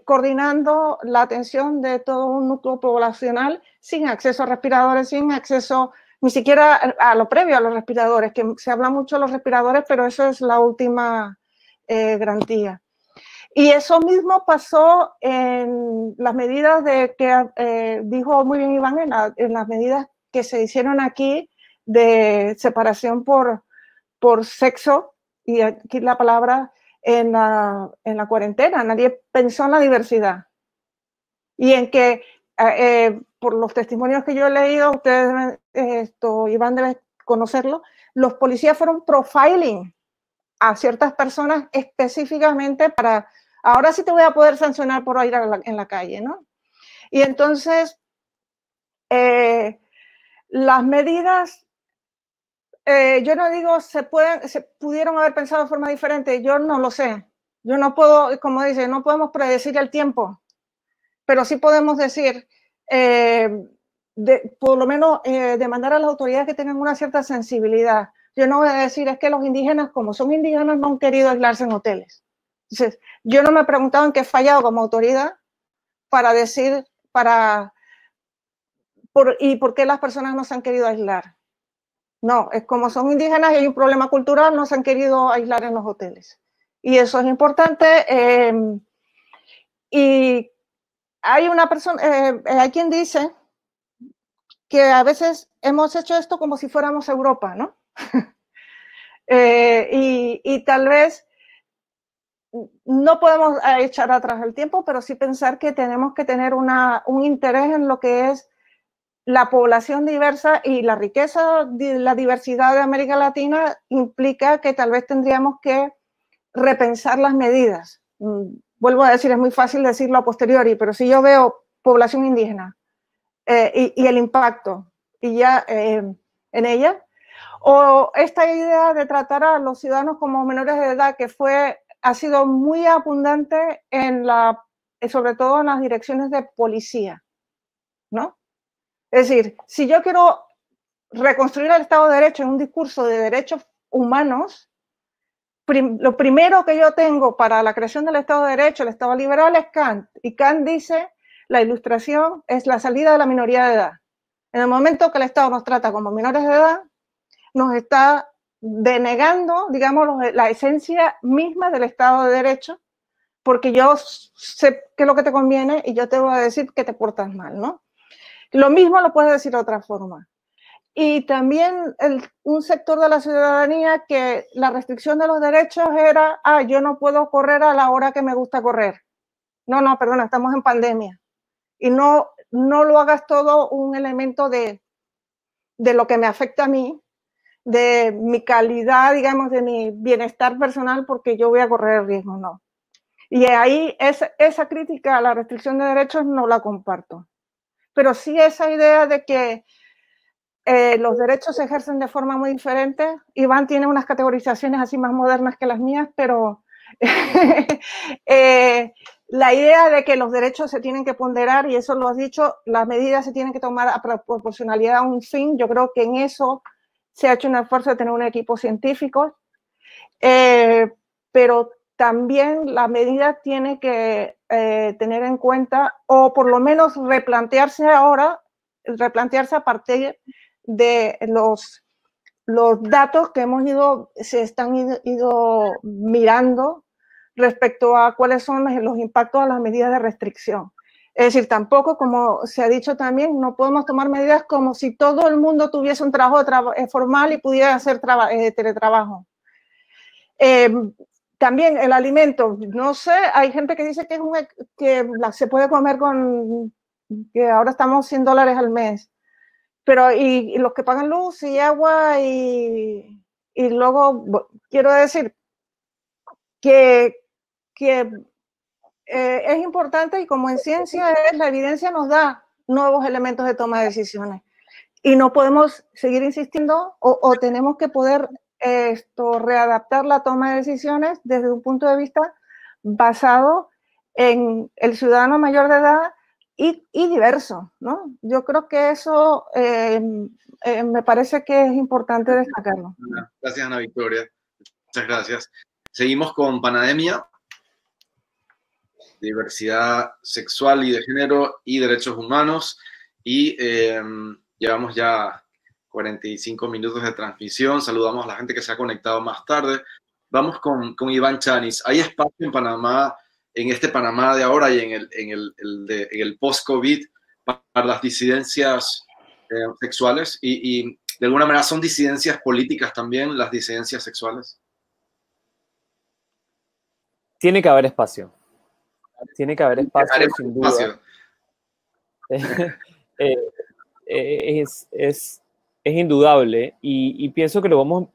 coordinando la atención de todo un núcleo poblacional sin acceso a respiradores, sin acceso ni siquiera a lo previo a los respiradores, que se habla mucho de los respiradores, pero eso es la última garantía. Y eso mismo pasó en las medidas que dijo muy bien Iván, en las medidas que se hicieron aquí de separación por sexo, y aquí la palabra en la cuarentena. Nadie pensó en la diversidad. Y en que, por los testimonios que yo he leído, ustedes, Iván debe conocerlo, los policías fueron profiling a ciertas personas específicamente para, ahora sí te voy a poder sancionar por ir en la calle, ¿no? Y entonces, las medidas, yo no digo se pudieron haber pensado de forma diferente, yo no lo sé. Yo no puedo, como dice, no podemos predecir el tiempo, pero sí podemos decir, por lo menos demandar a las autoridades que tengan una cierta sensibilidad. Yo no voy a decir es que los indígenas, como son indígenas, no han querido aislarse en hoteles. Entonces, yo no me he preguntado en qué he fallado como autoridad para decir, y por qué las personas no se han querido aislar. No, es como son indígenas y hay un problema cultural, no se han querido aislar en los hoteles. Y eso es importante. Y hay una persona, hay quien dice que a veces hemos hecho esto como si fuéramos Europa, ¿no? Y tal vez no podemos echar atrás el tiempo, pero sí pensar que tenemos que tener un interés en lo que es la población diversa, y la riqueza, la diversidad de América Latina implica que tal vez tendríamos que repensar las medidas. Vuelvo a decir, es muy fácil decirlo a posteriori, pero si yo veo población indígena y el impacto y ya en ella, o esta idea de tratar a los ciudadanos como menores de edad, que ha sido muy abundante sobre todo en las direcciones de policía, ¿no? Es decir, si yo quiero reconstruir el Estado de Derecho en un discurso de derechos humanos, lo primero que yo tengo para la creación del Estado de Derecho, el Estado liberal, es Kant. Y Kant dice, la ilustración es la salida de la minoría de edad. En el momento que el Estado nos trata como menores de edad, nos está denegando, digamos, la esencia misma del Estado de Derecho, porque yo sé qué es lo que te conviene y yo te voy a decir que te portas mal, ¿no? Lo mismo lo puedes decir de otra forma. Y también un sector de la ciudadanía que la restricción de los derechos era, yo no puedo correr a la hora que me gusta correr. No, perdona, estamos en pandemia. Y no lo hagas todo un elemento de lo que me afecta a mí, de mi calidad, digamos, de mi bienestar personal, porque yo voy a correr el riesgo, no. Y ahí esa crítica a la restricción de derechos no la comparto. Pero sí esa idea de que los derechos se ejercen de forma muy diferente. Iván tiene unas categorizaciones así más modernas que las mías, pero la idea de que los derechos se tienen que ponderar, y eso lo has dicho, las medidas se tienen que tomar a proporcionalidad a un fin. Yo creo que en eso se ha hecho un esfuerzo de tener un equipo científico, pero también la medida tiene que tener en cuenta, o por lo menos replantearse a partir de los datos que hemos ido mirando respecto a cuáles son los impactos de las medidas de restricción. Es decir, tampoco, como se ha dicho también, no podemos tomar medidas como si todo el mundo tuviese un trabajo formal y pudiera hacer teletrabajo. También el alimento, no sé, hay gente que dice que se puede comer que ahora estamos $100 al mes. pero y los que pagan luz y agua y luego, quiero decir que es importante, y como en ciencia la evidencia nos da nuevos elementos de toma de decisiones. Y no podemos seguir insistiendo o tenemos que poder readaptar la toma de decisiones desde un punto de vista basado en el ciudadano mayor de edad y diverso, ¿no? Yo creo que eso me parece que es importante destacarlo. Gracias, Ana Victoria. Muchas gracias. Seguimos con Panademia, diversidad sexual y de género y derechos humanos. Y llevamos ya 45 minutos de transmisión. Saludamos a la gente que se ha conectado más tarde. Vamos con Iván Chanis. ¿Hay espacio en Panamá, en este Panamá de ahora y en el post-COVID, para las disidencias sexuales? Y de alguna manera son disidencias políticas también, las disidencias sexuales. Tiene que haber espacio. Tiene que haber espacio, sin duda. Es indudable, y pienso que lo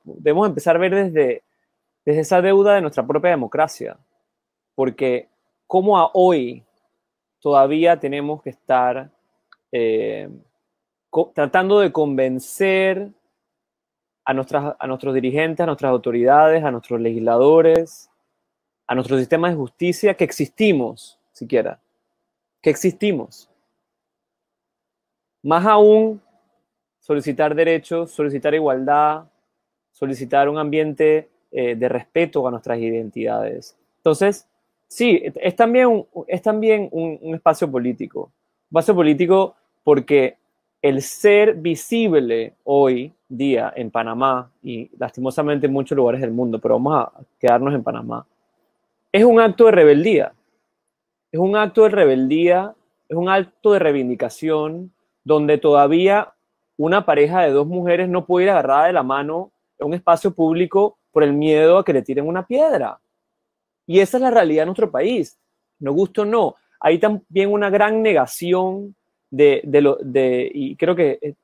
debemos empezar a ver desde esa deuda de nuestra propia democracia, porque como a hoy todavía tenemos que estar tratando de convencer a nuestros dirigentes, a nuestras autoridades, a nuestros legisladores, a nuestro sistema de justicia, que existimos, siquiera, que existimos. Más aún, solicitar derechos, solicitar igualdad, solicitar un ambiente de respeto a nuestras identidades. Entonces, sí, es también un espacio político. Un espacio político porque el ser visible hoy día en Panamá, y lastimosamente en muchos lugares del mundo, pero vamos a quedarnos en Panamá, es un acto de rebeldía. Es un acto de rebeldía, es un acto de reivindicación, donde todavía una pareja de dos mujeres no puede ir agarrada de la mano en un espacio público por el miedo a que le tiren una piedra. Y esa es la realidad de nuestro país. Nos gusta o no. Hay también una gran negación y creo que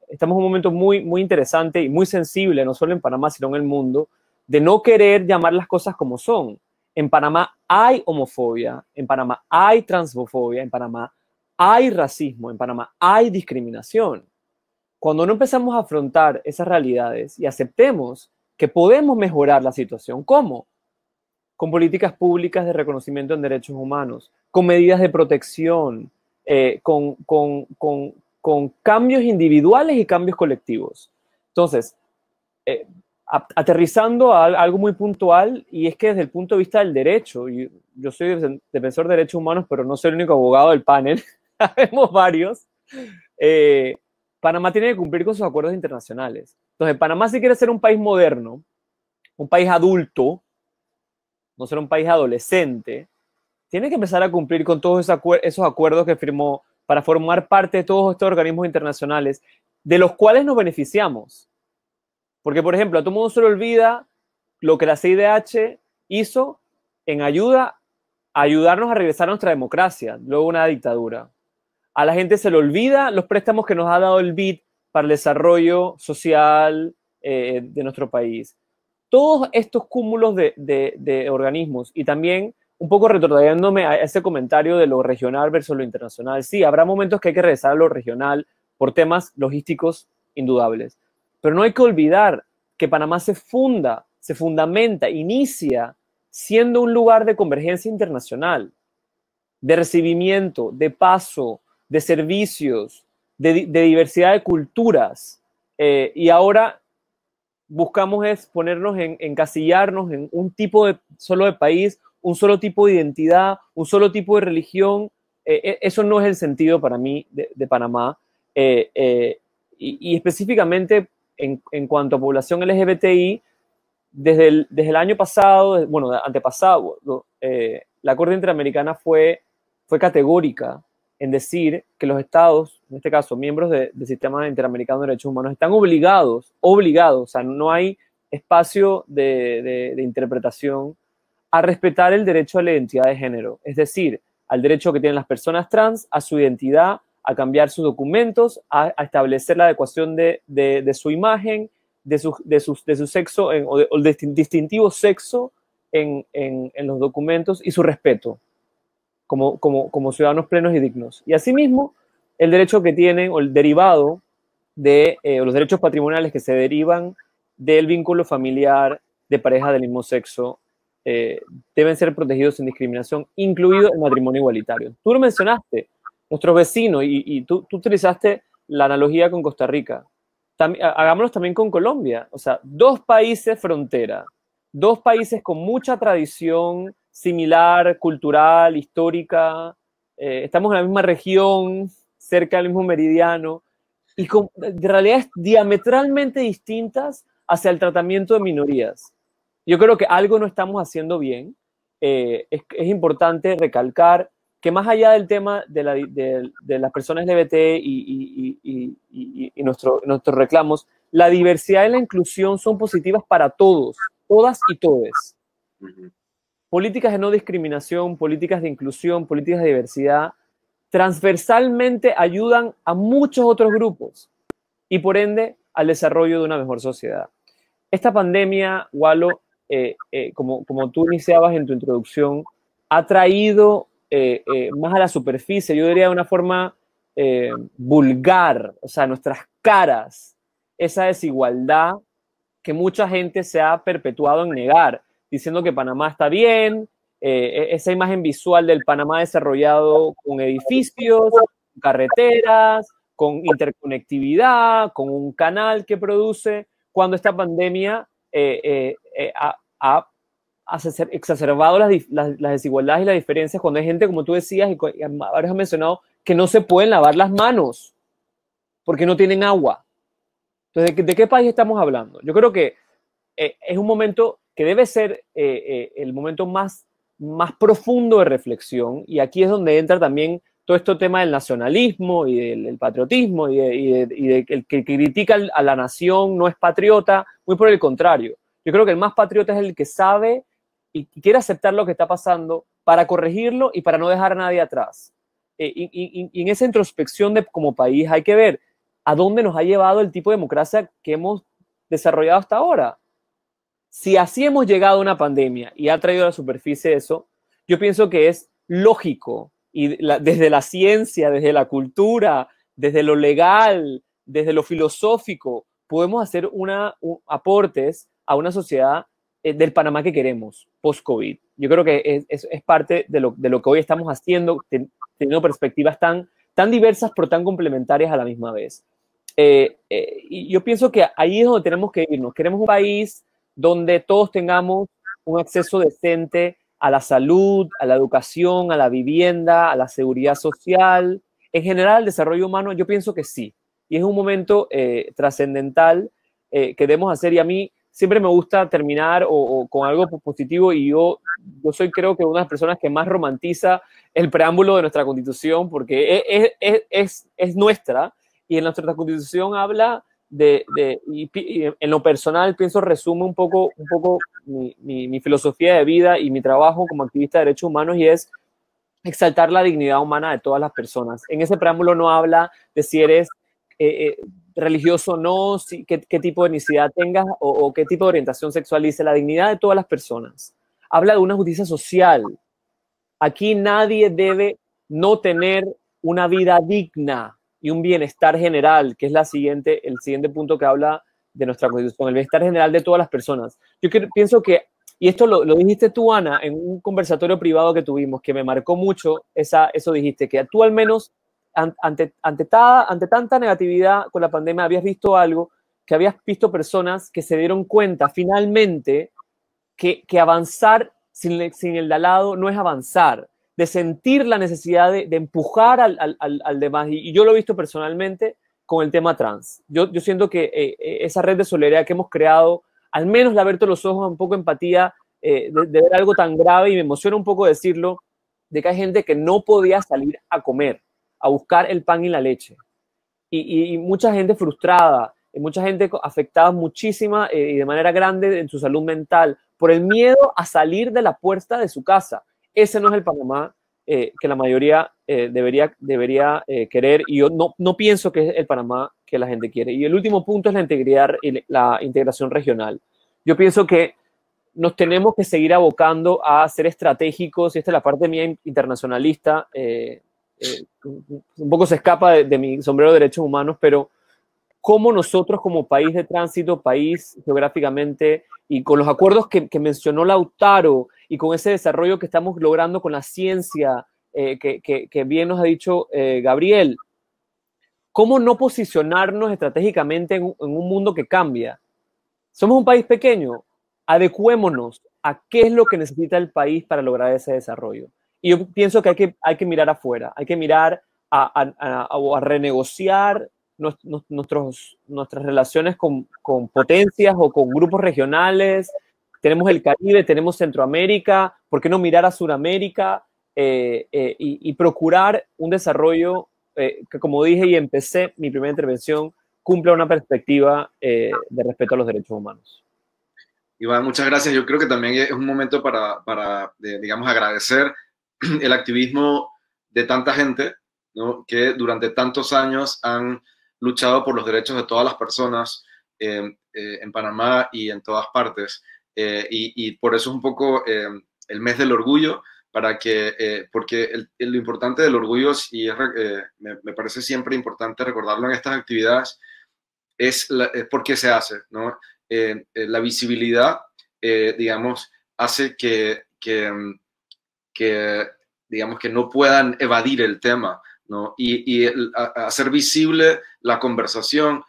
estamos en un momento muy, muy interesante y muy sensible, no solo en Panamá, sino en el mundo, de no querer llamar las cosas como son. En Panamá hay homofobia, en Panamá hay transfobia, en Panamá hay racismo, en Panamá hay discriminación. Cuando no empezamos a afrontar esas realidades y aceptemos que podemos mejorar la situación, ¿cómo? Con políticas públicas de reconocimiento en derechos humanos, con medidas de protección, con cambios individuales y cambios colectivos. Entonces, aterrizando a algo muy puntual, y es que desde el punto de vista del derecho, yo soy defensor de derechos humanos, pero no soy el único abogado del panel, sabemos varios, Panamá tiene que cumplir con sus acuerdos internacionales. Entonces, Panamá, si quiere ser un país moderno, un país adulto, no ser un país adolescente, tiene que empezar a cumplir con todos esos acuerdos que firmó para formar parte de todos estos organismos internacionales, de los cuales nos beneficiamos. Porque, por ejemplo, a todo el mundo se le olvida lo que la CIDH hizo en ayudarnos a regresar a nuestra democracia, luego una dictadura. A la gente se le olvida los préstamos que nos ha dado el BID para el desarrollo social de nuestro país. Todos estos cúmulos de organismos, y también un poco retrotrayéndome a ese comentario de lo regional versus lo internacional. Sí, habrá momentos que hay que regresar a lo regional por temas logísticos indudables. Pero no hay que olvidar que Panamá se fundamenta, inicia siendo un lugar de convergencia internacional, de recibimiento, de paso, de servicios, de diversidad de culturas. Y ahora buscamos es ponernos encasillarnos en un tipo solo de país, un solo tipo de identidad, un solo tipo de religión. Eso no es el sentido para mí de Panamá. Y específicamente en cuanto a población LGBTI, desde el año pasado, bueno, antepasado, la Corte Interamericana fue categórica en decir que los estados, en este caso miembros del Sistema Interamericano de Derechos Humanos, están obligados, o sea, no hay espacio de interpretación, a respetar el derecho a la identidad de género, es decir, al derecho que tienen las personas trans a su identidad, a cambiar sus documentos, a establecer la adecuación de su imagen, de su sexo o de distintivo sexo en los documentos y su respeto como ciudadanos plenos y dignos. Y asimismo, el derecho que tienen o el derivado de los derechos patrimoniales que se derivan del vínculo familiar de pareja del mismo sexo deben ser protegidos sin discriminación, incluido el matrimonio igualitario. Tú lo mencionaste, nuestros vecinos, y tú utilizaste la analogía con Costa Rica. Hagámoslo también con Colombia. O sea, 2 países frontera, 2 países con mucha tradición similar, cultural, histórica. Estamos en la misma región, cerca del mismo meridiano, y con realidades diametralmente distintas hacia el tratamiento de minorías. Yo creo que algo no estamos haciendo bien. Es importante recalcar que más allá del tema de las personas LGBT y nuestros reclamos, la diversidad y la inclusión son positivas para todos, todas y todes. Políticas de no discriminación, políticas de inclusión, políticas de diversidad, transversalmente ayudan a muchos otros grupos y por ende al desarrollo de una mejor sociedad. Esta pandemia, Walo, como tú iniciabas en tu introducción, ha traído más a la superficie, yo diría de una forma vulgar, o sea, nuestras caras, esa desigualdad que mucha gente se ha perpetuado en negar, diciendo que Panamá está bien, esa imagen visual del Panamá desarrollado con edificios, carreteras, con interconectividad, con un canal que produce, cuando esta pandemia ha exacerbado las desigualdades y las diferencias, cuando hay gente, como tú decías, y ahora has mencionado, que no se pueden lavar las manos porque no tienen agua. Entonces, ¿de qué país estamos hablando? Yo creo que es un momento que debe ser el momento más profundo de reflexión, y aquí es donde entra también todo este tema del nacionalismo y del patriotismo y de el que critica a la nación no es patriota, muy por el contrario. Yo creo que el más patriota es el que sabe y quiere aceptar lo que está pasando para corregirlo y para no dejar a nadie atrás. Y en esa introspección como país hay que ver a dónde nos ha llevado el tipo de democracia que hemos desarrollado hasta ahora. Si así hemos llegado a una pandemia y ha traído a la superficie eso, yo pienso que es lógico, y desde la ciencia, desde la cultura, desde lo legal, desde lo filosófico, podemos hacer aportes a una sociedad del Panamá que queremos post-COVID. Yo creo que es parte de lo que hoy estamos haciendo, teniendo perspectivas tan diversas pero tan complementarias a la misma vez. Y yo pienso que ahí es donde tenemos que irnos. Queremos un país donde todos tengamos un acceso decente a la salud, a la educación, a la vivienda, a la seguridad social, en general al desarrollo humano. Yo pienso que sí, y es un momento trascendental que debemos hacer, y a mí siempre me gusta terminar o con algo positivo, y yo soy, creo que, una de las personas que más romantiza el preámbulo de nuestra Constitución, porque es nuestra, y en nuestra Constitución habla y en lo personal pienso resume un poco mi filosofía de vida y mi trabajo como activista de derechos humanos, y es exaltar la dignidad humana de todas las personas. En ese preámbulo no habla de si eres religioso o no, qué tipo de etnicidad tengas o qué tipo de orientación sexual. Dice la dignidad de todas las personas. Habla de una justicia social. Aquí nadie debe no tener una vida digna y un bienestar general, que es el siguiente punto que habla de nuestra Constitución, el bienestar general de todas las personas. Yo pienso que, y esto lo dijiste tú, Ana, en un conversatorio privado que tuvimos, que me marcó mucho, eso dijiste, que tú al menos, ante tanta negatividad con la pandemia, habías visto algo, que habías visto personas que se dieron cuenta finalmente que avanzar sin el de al lado no es avanzar, de sentir la necesidad de empujar al demás. Y yo lo he visto personalmente con el tema trans. Yo siento que esa red de solidaridad que hemos creado, al menos le ha abierto los ojos, un poco de empatía, de ver algo tan grave, y me emociona un poco decirlo, de que hay gente que no podía salir a comer, a buscar el pan y la leche. Y mucha gente frustrada, mucha gente afectada muchísima y de manera grande en su salud mental, por el miedo a salir de la puerta de su casa. Ese no es el Panamá que la mayoría debería querer, y yo no pienso que es el Panamá que la gente quiere. Y el último punto es la integración regional. Yo pienso que nos tenemos que seguir abocando a ser estratégicos, y esta es la parte mía internacionalista, un poco se escapa de mi sombrero de derechos humanos, pero cómo nosotros como país de tránsito, país geográficamente, y con los acuerdos que mencionó Lautaro, y con ese desarrollo que estamos logrando con la ciencia, que bien nos ha dicho Gabriel, ¿cómo no posicionarnos estratégicamente en un mundo que cambia? Somos un país pequeño, adecuémonos a qué es lo que necesita el país para lograr ese desarrollo. Y yo pienso que hay que mirar afuera, hay que mirar a renegociar nuestras relaciones con potencias o con grupos regionales. Tenemos el Caribe, tenemos Centroamérica, ¿por qué no mirar a Sudamérica y procurar un desarrollo que, como dije y empecé mi primera intervención, cumpla una perspectiva de respeto a los derechos humanos? Iván, muchas gracias. Yo creo que también es un momento para digamos, agradecer el activismo de tanta gente, ¿no?, que durante tantos años han luchado por los derechos de todas las personas en Panamá y en todas partes. Y por eso es un poco el mes del orgullo, porque lo importante del orgullo, y me parece siempre importante recordarlo en estas actividades, es por qué se hace, ¿no? La visibilidad, digamos, hace que digamos, que no puedan evadir el tema, ¿no? Y hacer visible la conversación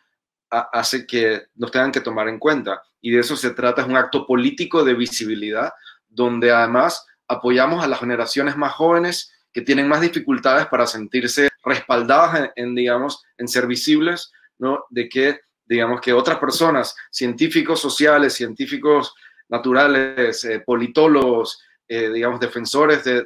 hace que nos tengan que tomar en cuenta. Y de eso se trata, es un acto político de visibilidad, donde además apoyamos a las generaciones más jóvenes que tienen más dificultades para sentirse respaldadas digamos, en ser visibles, ¿no? De que, digamos, que otras personas, científicos sociales, científicos naturales, politólogos, digamos, defensores de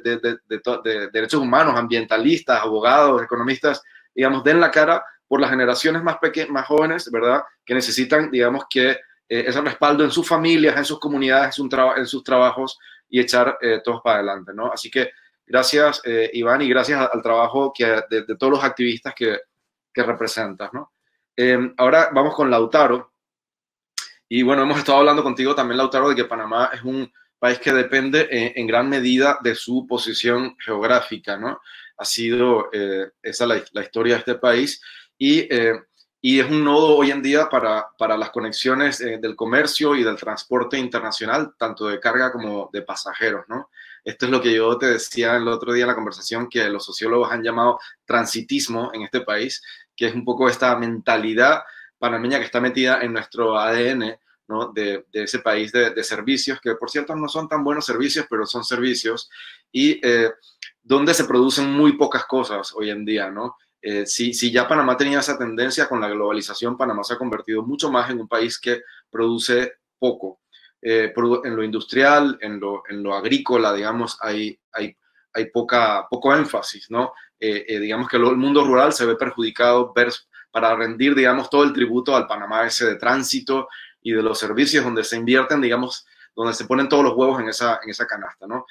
derechos humanos, ambientalistas, abogados, economistas, digamos, den la cara por las generaciones más jóvenes, ¿verdad?, que necesitan, digamos, que ese respaldo en sus familias, en sus comunidades, en sus trabajos, y echar todos para adelante, ¿no? Así que gracias, Iván, y gracias al trabajo de todos los activistas que representas, ¿no? Ahora vamos con Lautaro. Y bueno, hemos estado hablando contigo también, Lautaro, de que Panamá es un país que depende en gran medida de su posición geográfica, ¿no? Ha sido esa la historia de este país, y es un nodo hoy en día para las conexiones del comercio y del transporte internacional, tanto de carga como de pasajeros, ¿no? Esto es lo que yo te decía el otro día en la conversación, que los sociólogos han llamado transitismo en este país, que es un poco esta mentalidad panameña que está metida en nuestro ADN, ¿no?, de ese país de servicios, que por cierto no son tan buenos servicios, pero son servicios, y donde se producen muy pocas cosas hoy en día, ¿no? Si ya Panamá tenía esa tendencia, con la globalización Panamá se ha convertido mucho más en un país que produce poco. En lo industrial, en lo agrícola, digamos, hay poco énfasis, ¿no? Digamos que el mundo rural se ve perjudicado para rendir, digamos, todo el tributo al Panamá ese de tránsito y de los servicios, donde se invierten, digamos, donde se ponen todos los huevos en esa canasta, ¿no?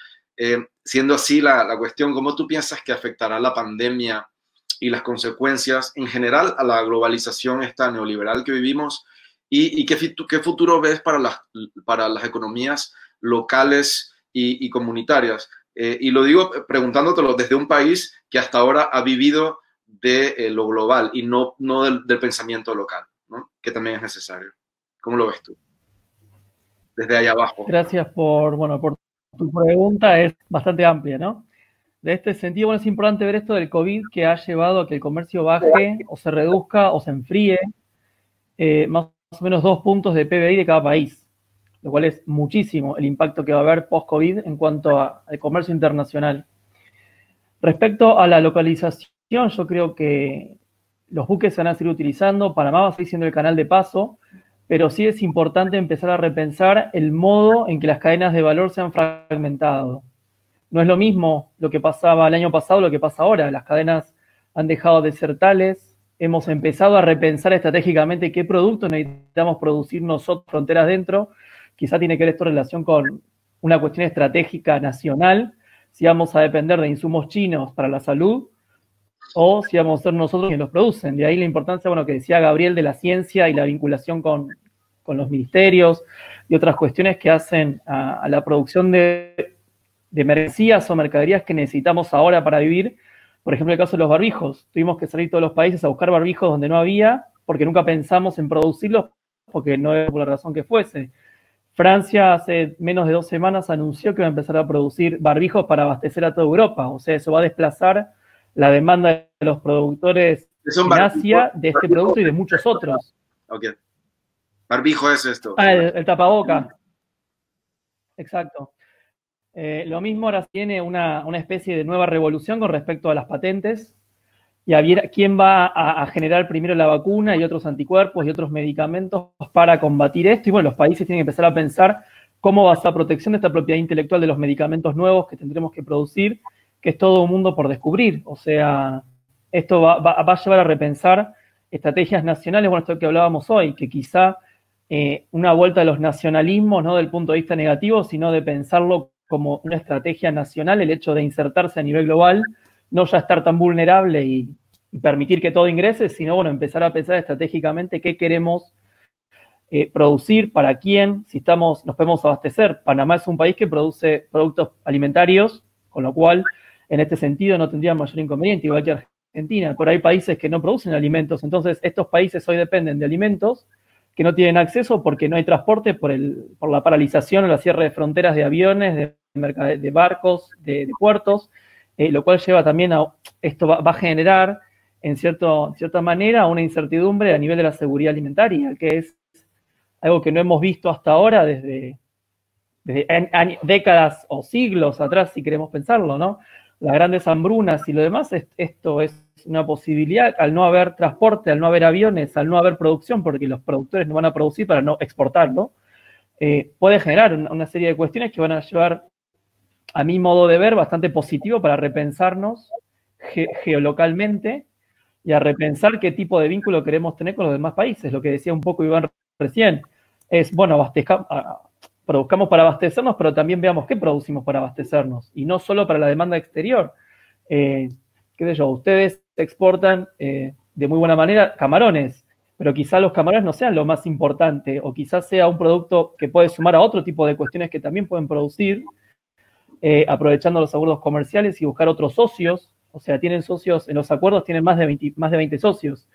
Siendo así la cuestión, ¿cómo tú piensas que afectará la pandemia y las consecuencias en general a la globalización esta neoliberal que vivimos? ¿Y qué futuro ves para las economías locales y comunitarias? Y lo digo preguntándotelo desde un país que hasta ahora ha vivido de lo global y no del pensamiento local, ¿no?, que también es necesario. ¿Cómo lo ves tú? Desde allá abajo. Gracias por tu pregunta, es bastante amplia, ¿no? De este sentido, bueno, es importante ver esto del COVID, que ha llevado a que el comercio baje o se reduzca o se enfríe más o menos 2 puntos de PBI de cada país, lo cual es muchísimo el impacto que va a haber post-COVID en cuanto al comercio internacional. Respecto a la localización, yo creo que los buques se van a seguir utilizando, Panamá va a seguir siendo el canal de paso, pero sí es importante empezar a repensar el modo en que las cadenas de valor se han fragmentado. No es lo mismo lo que pasaba el año pasado, lo que pasa ahora. Las cadenas han dejado de ser tales. Hemos empezado a repensar estratégicamente qué productos necesitamos producir nosotros, fronteras dentro. Quizá tiene que ver esto en relación con una cuestión estratégica nacional, si vamos a depender de insumos chinos para la salud o si vamos a ser nosotros quienes los producen. De ahí la importancia, bueno, que decía Gabriel, de la ciencia y la vinculación con los ministerios y otras cuestiones que hacen a la producción de mercancías o mercaderías que necesitamos ahora para vivir. Por ejemplo, el caso de los barbijos. Tuvimos que salir todos los países a buscar barbijos donde no había, porque nunca pensamos en producirlos, porque no era por la razón que fuese. Francia hace menos de 2 semanas anunció que va a empezar a producir barbijos para abastecer a toda Europa. O sea, eso va a desplazar la demanda de los productores en Asia de este producto y de muchos otros. Ok. Barbijo es esto. El tapaboca. Exacto. Lo mismo ahora tiene una especie de nueva revolución con respecto a las patentes y a ver quién va a generar primero la vacuna y otros anticuerpos y otros medicamentos para combatir esto. Y bueno, los países tienen que empezar a pensar cómo va a ser protección de esta propiedad intelectual de los medicamentos nuevos que tendremos que producir, que es todo un mundo por descubrir. O sea, esto va a llevar a repensar estrategias nacionales, bueno, esto que hablábamos hoy, que quizá una vuelta a los nacionalismos, no del punto de vista negativo, sino de pensarlo como una estrategia nacional, el hecho de insertarse a nivel global, no ya estar tan vulnerable y permitir que todo ingrese, sino, bueno, empezar a pensar estratégicamente qué queremos producir, para quién, si nos podemos abastecer. Panamá es un país que produce productos alimentarios, con lo cual, en este sentido, no tendría mayor inconveniente, igual que Argentina. Pero hay países que no producen alimentos, entonces estos países hoy dependen de alimentos que no tienen acceso porque no hay transporte por la paralización o la cierre de fronteras de aviones, de barcos, de puertos, lo cual lleva también a, esto va a generar en cierta manera una incertidumbre a nivel de la seguridad alimentaria, que es algo que no hemos visto hasta ahora desde décadas o siglos atrás, si queremos pensarlo, ¿no? Las grandes hambrunas y lo demás, esto es una posibilidad al no haber transporte, al no haber aviones, al no haber producción, porque los productores no van a producir para no exportarlo, puede generar una serie de cuestiones que van a llevar, a mi modo de ver, bastante positivo para repensarnos geolocalmente y a repensar qué tipo de vínculo queremos tener con los demás países. Lo que decía un poco Iván recién es, bueno, produzcamos para abastecernos, pero también veamos qué producimos para abastecernos, y no solo para la demanda exterior. Qué sé yo, ustedes exportan de muy buena manera camarones, pero quizá los camarones no sean lo más importante, o quizás sea un producto que puede sumar a otro tipo de cuestiones que también pueden producir, aprovechando los acuerdos comerciales y buscar otros socios. O sea, tienen socios, en los acuerdos tienen más de 20 socios.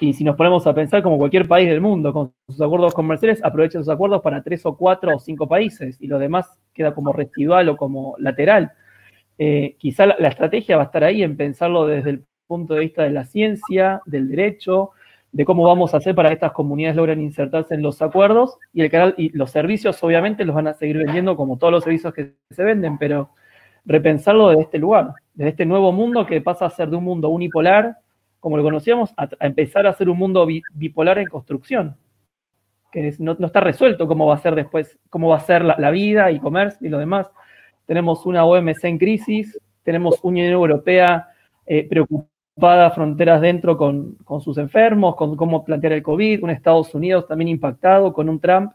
Y si nos ponemos a pensar, como cualquier país del mundo, con sus acuerdos comerciales, aprovecha esos acuerdos para 3 o 4 o 5 países, y lo demás queda como residual o como lateral. Quizá la estrategia va a estar ahí en pensarlo desde el punto de vista de la ciencia, del derecho, de cómo vamos a hacer para que estas comunidades logren insertarse en los acuerdos, y los servicios obviamente los van a seguir vendiendo como todos los servicios que se venden, pero repensarlo desde este lugar, desde este nuevo mundo que pasa a ser de un mundo unipolar, como lo conocíamos, a empezar a ser un mundo bipolar en construcción, que no está resuelto cómo va a ser después, cómo va a ser la vida y comercio y lo demás. Tenemos una OMC en crisis, tenemos Unión Europea preocupada fronteras dentro con sus enfermos, con cómo plantear el COVID, un Estados Unidos también impactado, con un Trump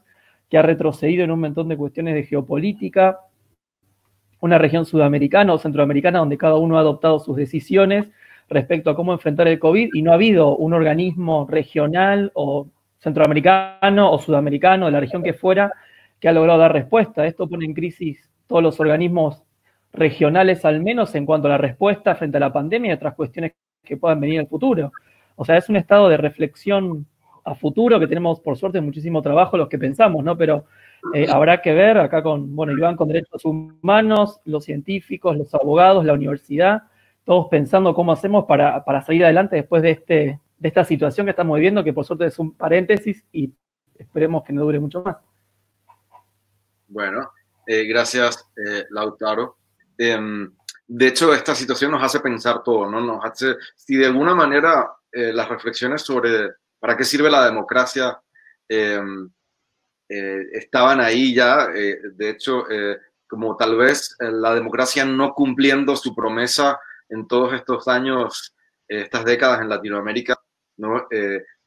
que ha retrocedido en un montón de cuestiones de geopolítica, una región sudamericana o centroamericana donde cada uno ha adoptado sus decisiones respecto a cómo enfrentar el COVID, y no ha habido un organismo regional o centroamericano o sudamericano, de la región que fuera, que ha logrado dar respuesta. Esto pone en crisis todos los organismos regionales, al menos en cuanto a la respuesta frente a la pandemia y otras cuestiones que puedan venir en el futuro. O sea, es un estado de reflexión a futuro que tenemos, por suerte, muchísimo trabajo los que pensamos, ¿no? Pero habrá que ver acá con, bueno, Iván con derechos humanos, los científicos, los abogados, la universidad, todos pensando cómo hacemos para salir adelante después de esta situación que estamos viviendo, que por suerte es un paréntesis y esperemos que no dure mucho más. Bueno, gracias, Lautaro. De hecho, esta situación nos hace pensar todo, ¿no? Nos hace, si de alguna manera las reflexiones sobre para qué sirve la democracia estaban ahí ya, de hecho, como tal vez la democracia no cumpliendo su promesa en todos estos años, estas décadas en Latinoamérica, ¿no?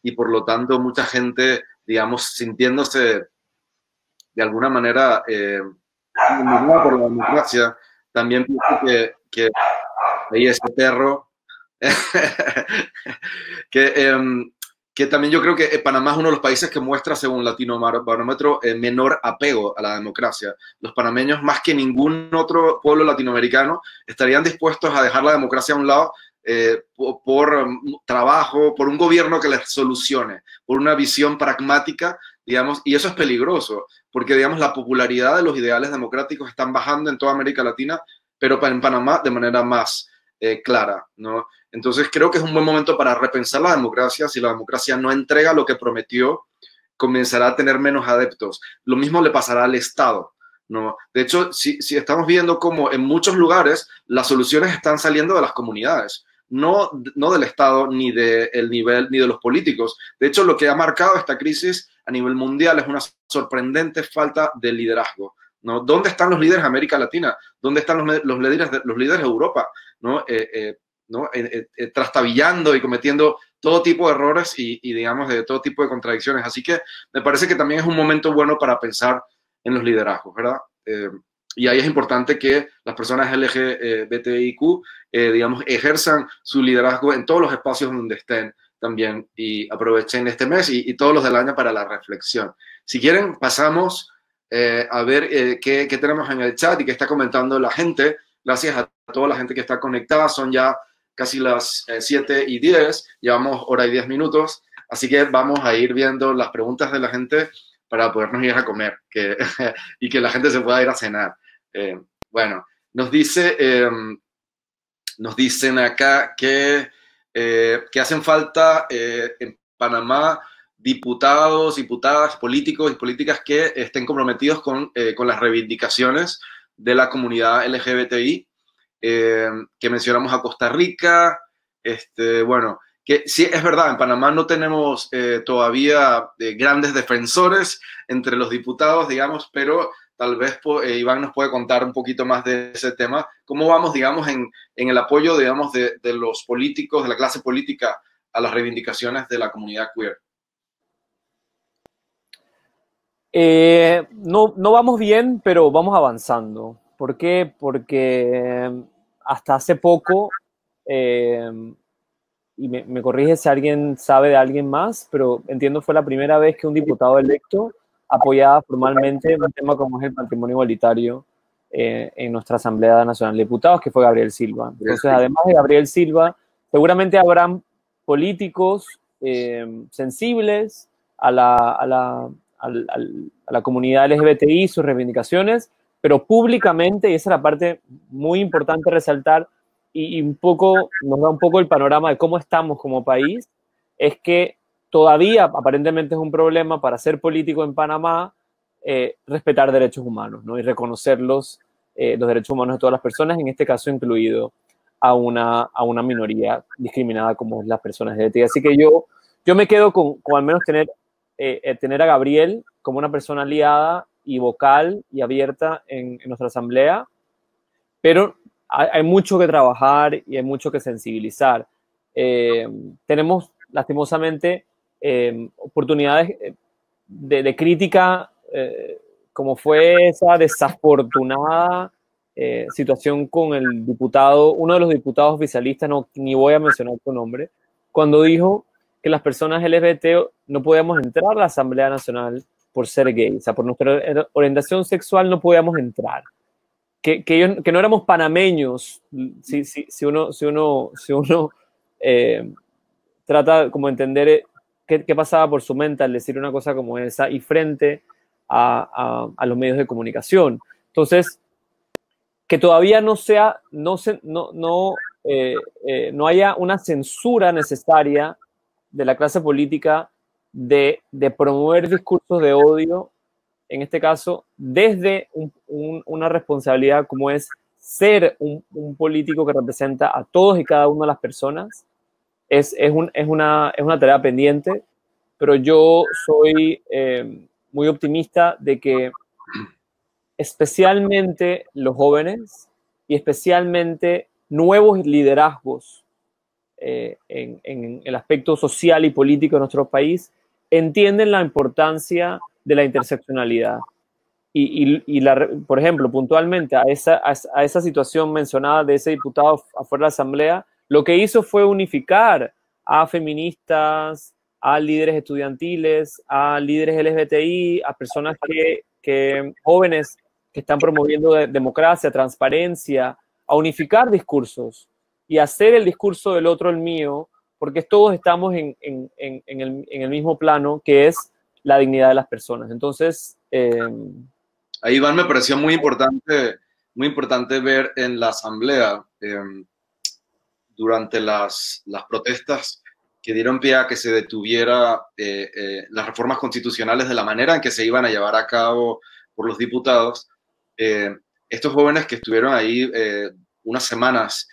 Y por lo tanto mucha gente, digamos, sintiéndose de alguna manera por la democracia, también pienso que ahí ese perro, que también yo creo que Panamá es uno de los países que muestra, según Latinobarómetro, menor apego a la democracia. Los panameños, más que ningún otro pueblo latinoamericano, estarían dispuestos a dejar la democracia a un lado por trabajo, por un gobierno que les solucione, por una visión pragmática, digamos, y eso es peligroso, porque, digamos, la popularidad de los ideales democráticos están bajando en toda América Latina, pero en Panamá de manera más clara, ¿no? Entonces creo que es un buen momento para repensar la democracia. Si la democracia no entrega lo que prometió, comenzará a tener menos adeptos. Lo mismo le pasará al Estado, ¿no? De hecho, si estamos viendo cómo en muchos lugares las soluciones están saliendo de las comunidades, no del Estado, ni del nivel, ni de los políticos. De hecho, lo que ha marcado esta crisis a nivel mundial es una sorprendente falta de liderazgo, ¿no? ¿Dónde están los líderes de América Latina? ¿Dónde están los líderes de Europa? ¿No? Trastabillando y cometiendo todo tipo de errores y, digamos, de todo tipo de contradicciones. Así que me parece que también es un momento bueno para pensar en los liderazgos, ¿verdad? Y ahí es importante que las personas LGBTIQ, digamos, ejerzan su liderazgo en todos los espacios donde estén también y aprovechen este mes y todos los del año para la reflexión. Si quieren, pasamos a ver qué tenemos en el chat y qué está comentando la gente. Gracias a toda la gente que está conectada. Son ya casi las 7:10. Llevamos hora y 10 minutos. Así que vamos a ir viendo las preguntas de la gente para podernos ir a comer y que la gente se pueda ir a cenar. Bueno, nos dicen acá que hacen falta en Panamá diputados, diputadas, políticos y políticas que estén comprometidos con las reivindicaciones de la comunidad LGBTI, que mencionamos a Costa Rica. Bueno, que sí, es verdad, en Panamá no tenemos todavía grandes defensores entre los diputados, digamos, pero tal vez Iván nos puede contar un poquito más de ese tema. ¿Cómo vamos, digamos, en el apoyo, digamos, de los políticos, de la clase política a las reivindicaciones de la comunidad queer? No vamos bien, pero vamos avanzando. ¿Por qué? Porque hasta hace poco, y me corrige si alguien sabe de alguien más, pero entiendo fue la primera vez que un diputado electo apoyaba formalmente un tema como es el matrimonio igualitario en nuestra Asamblea Nacional de Diputados, que fue Gabriel Silva. Entonces, además de Gabriel Silva, seguramente habrán políticos sensibles a la comunidad LGBTI, sus reivindicaciones, pero públicamente, y esa es la parte muy importante resaltar, y un poco, nos da un poco el panorama de cómo estamos como país, es que todavía aparentemente es un problema para ser político en Panamá respetar derechos humanos, ¿no? Y reconocer los derechos humanos de todas las personas, en este caso incluido a una minoría discriminada como es las personas LGBTI. Así que yo me quedo con al menos tener a Gabriel como una persona aliada y vocal y abierta en nuestra asamblea, pero hay mucho que trabajar y hay mucho que sensibilizar. Tenemos lastimosamente oportunidades de crítica, como fue esa desafortunada situación con el diputado, uno de los diputados oficialistas, ni voy a mencionar su nombre, cuando dijo que las personas LGBT no podíamos entrar a la Asamblea Nacional por ser gay, o sea, por nuestra orientación sexual no podíamos entrar. Que no éramos panameños, si uno trata como entender qué pasaba por su mente al decir una cosa como esa y frente a los medios de comunicación. Entonces, que todavía no haya una censura necesaria de la clase política de promover discursos de odio, en este caso, desde una responsabilidad como es ser un político que representa a todos y cada una de las personas, es una tarea pendiente, pero yo soy muy optimista de que especialmente los jóvenes y especialmente nuevos liderazgos en el aspecto social y político de nuestro país entienden la importancia de la interseccionalidad por ejemplo, puntualmente a esa situación mencionada de ese diputado afuera de la Asamblea, lo que hizo fue unificar a feministas, a líderes estudiantiles, a líderes LGBTI, a personas jóvenes que están promoviendo democracia, transparencia, a unificar discursos y hacer el discurso del otro el mío, porque todos estamos en el mismo plano, que es la dignidad de las personas. Entonces, ahí, Iván, me pareció muy importante ver en la Asamblea, durante las protestas que dieron pie a que se detuviera las reformas constitucionales de la manera en que se iban a llevar a cabo por los diputados. Estos jóvenes que estuvieron ahí unas semanas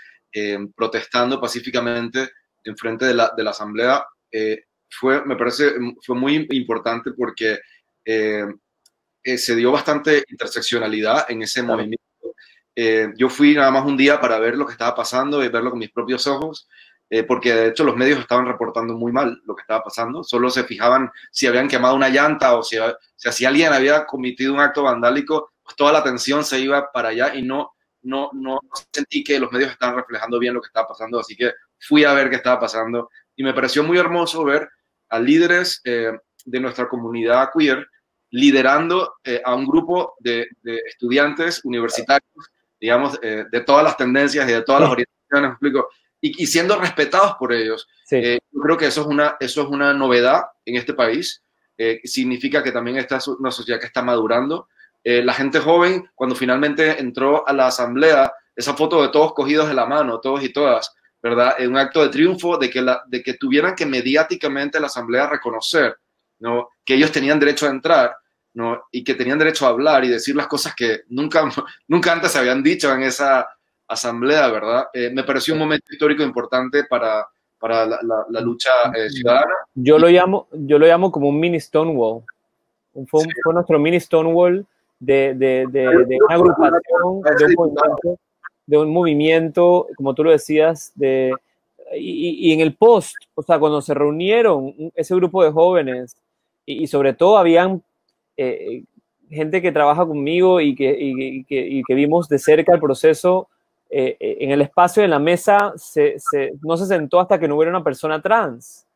protestando pacíficamente en frente de la Asamblea, me parece fue muy importante porque se dio bastante interseccionalidad en ese movimiento. Yo fui nada más un día para ver lo que estaba pasando y verlo con mis propios ojos, porque de hecho los medios estaban reportando muy mal lo que estaba pasando. Solo se fijaban si habían quemado una llanta o si alguien había cometido un acto vandálico, pues toda la atención se iba para allá y no sentí que los medios estaban reflejando bien lo que estaba pasando, así que fui a ver qué estaba pasando y me pareció muy hermoso ver a líderes de nuestra comunidad queer liderando a un grupo de estudiantes universitarios, digamos, de todas las tendencias y de todas las orientaciones, ¿me explico? Y siendo respetados por ellos. Sí. Yo creo que eso es una novedad en este país. Significa que también esta es una sociedad que está madurando. La gente joven, cuando finalmente entró a la asamblea, esa foto de todos cogidos de la mano, todos y todas, ¿verdad? En un acto de triunfo de que tuvieran que mediáticamente la asamblea reconocer, ¿no?, que ellos tenían derecho a entrar, ¿no?, y que tenían derecho a hablar y decir las cosas que nunca antes se habían dicho en esa asamblea, ¿verdad? Me pareció un momento histórico importante para la lucha ciudadana. Yo lo llamo como un mini Stonewall. Fue nuestro mini Stonewall de una agrupación, de un movimiento, como tú lo decías, y en el post, o sea, cuando se reunieron ese grupo de jóvenes, y sobre todo habían gente que trabaja conmigo y que vimos de cerca el proceso, en el espacio de la mesa no se sentó hasta que no hubiera una persona trans.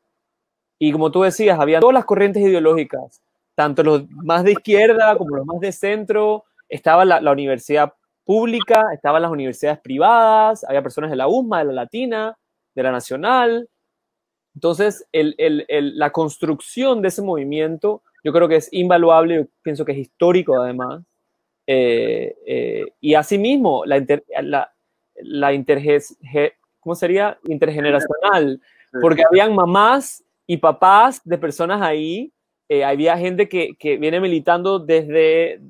Y como tú decías, había todas las corrientes ideológicas, tanto los más de izquierda como los más de centro. Estaba la universidad pública, estaban las universidades privadas, había personas de la USMA, de la Latina, de la Nacional. Entonces, la construcción de ese movimiento, yo creo que es invaluable, yo pienso que es histórico además. Y asimismo, ¿cómo sería? Intergeneracional, porque habían mamás y papás de personas ahí, había gente que viene militando desde,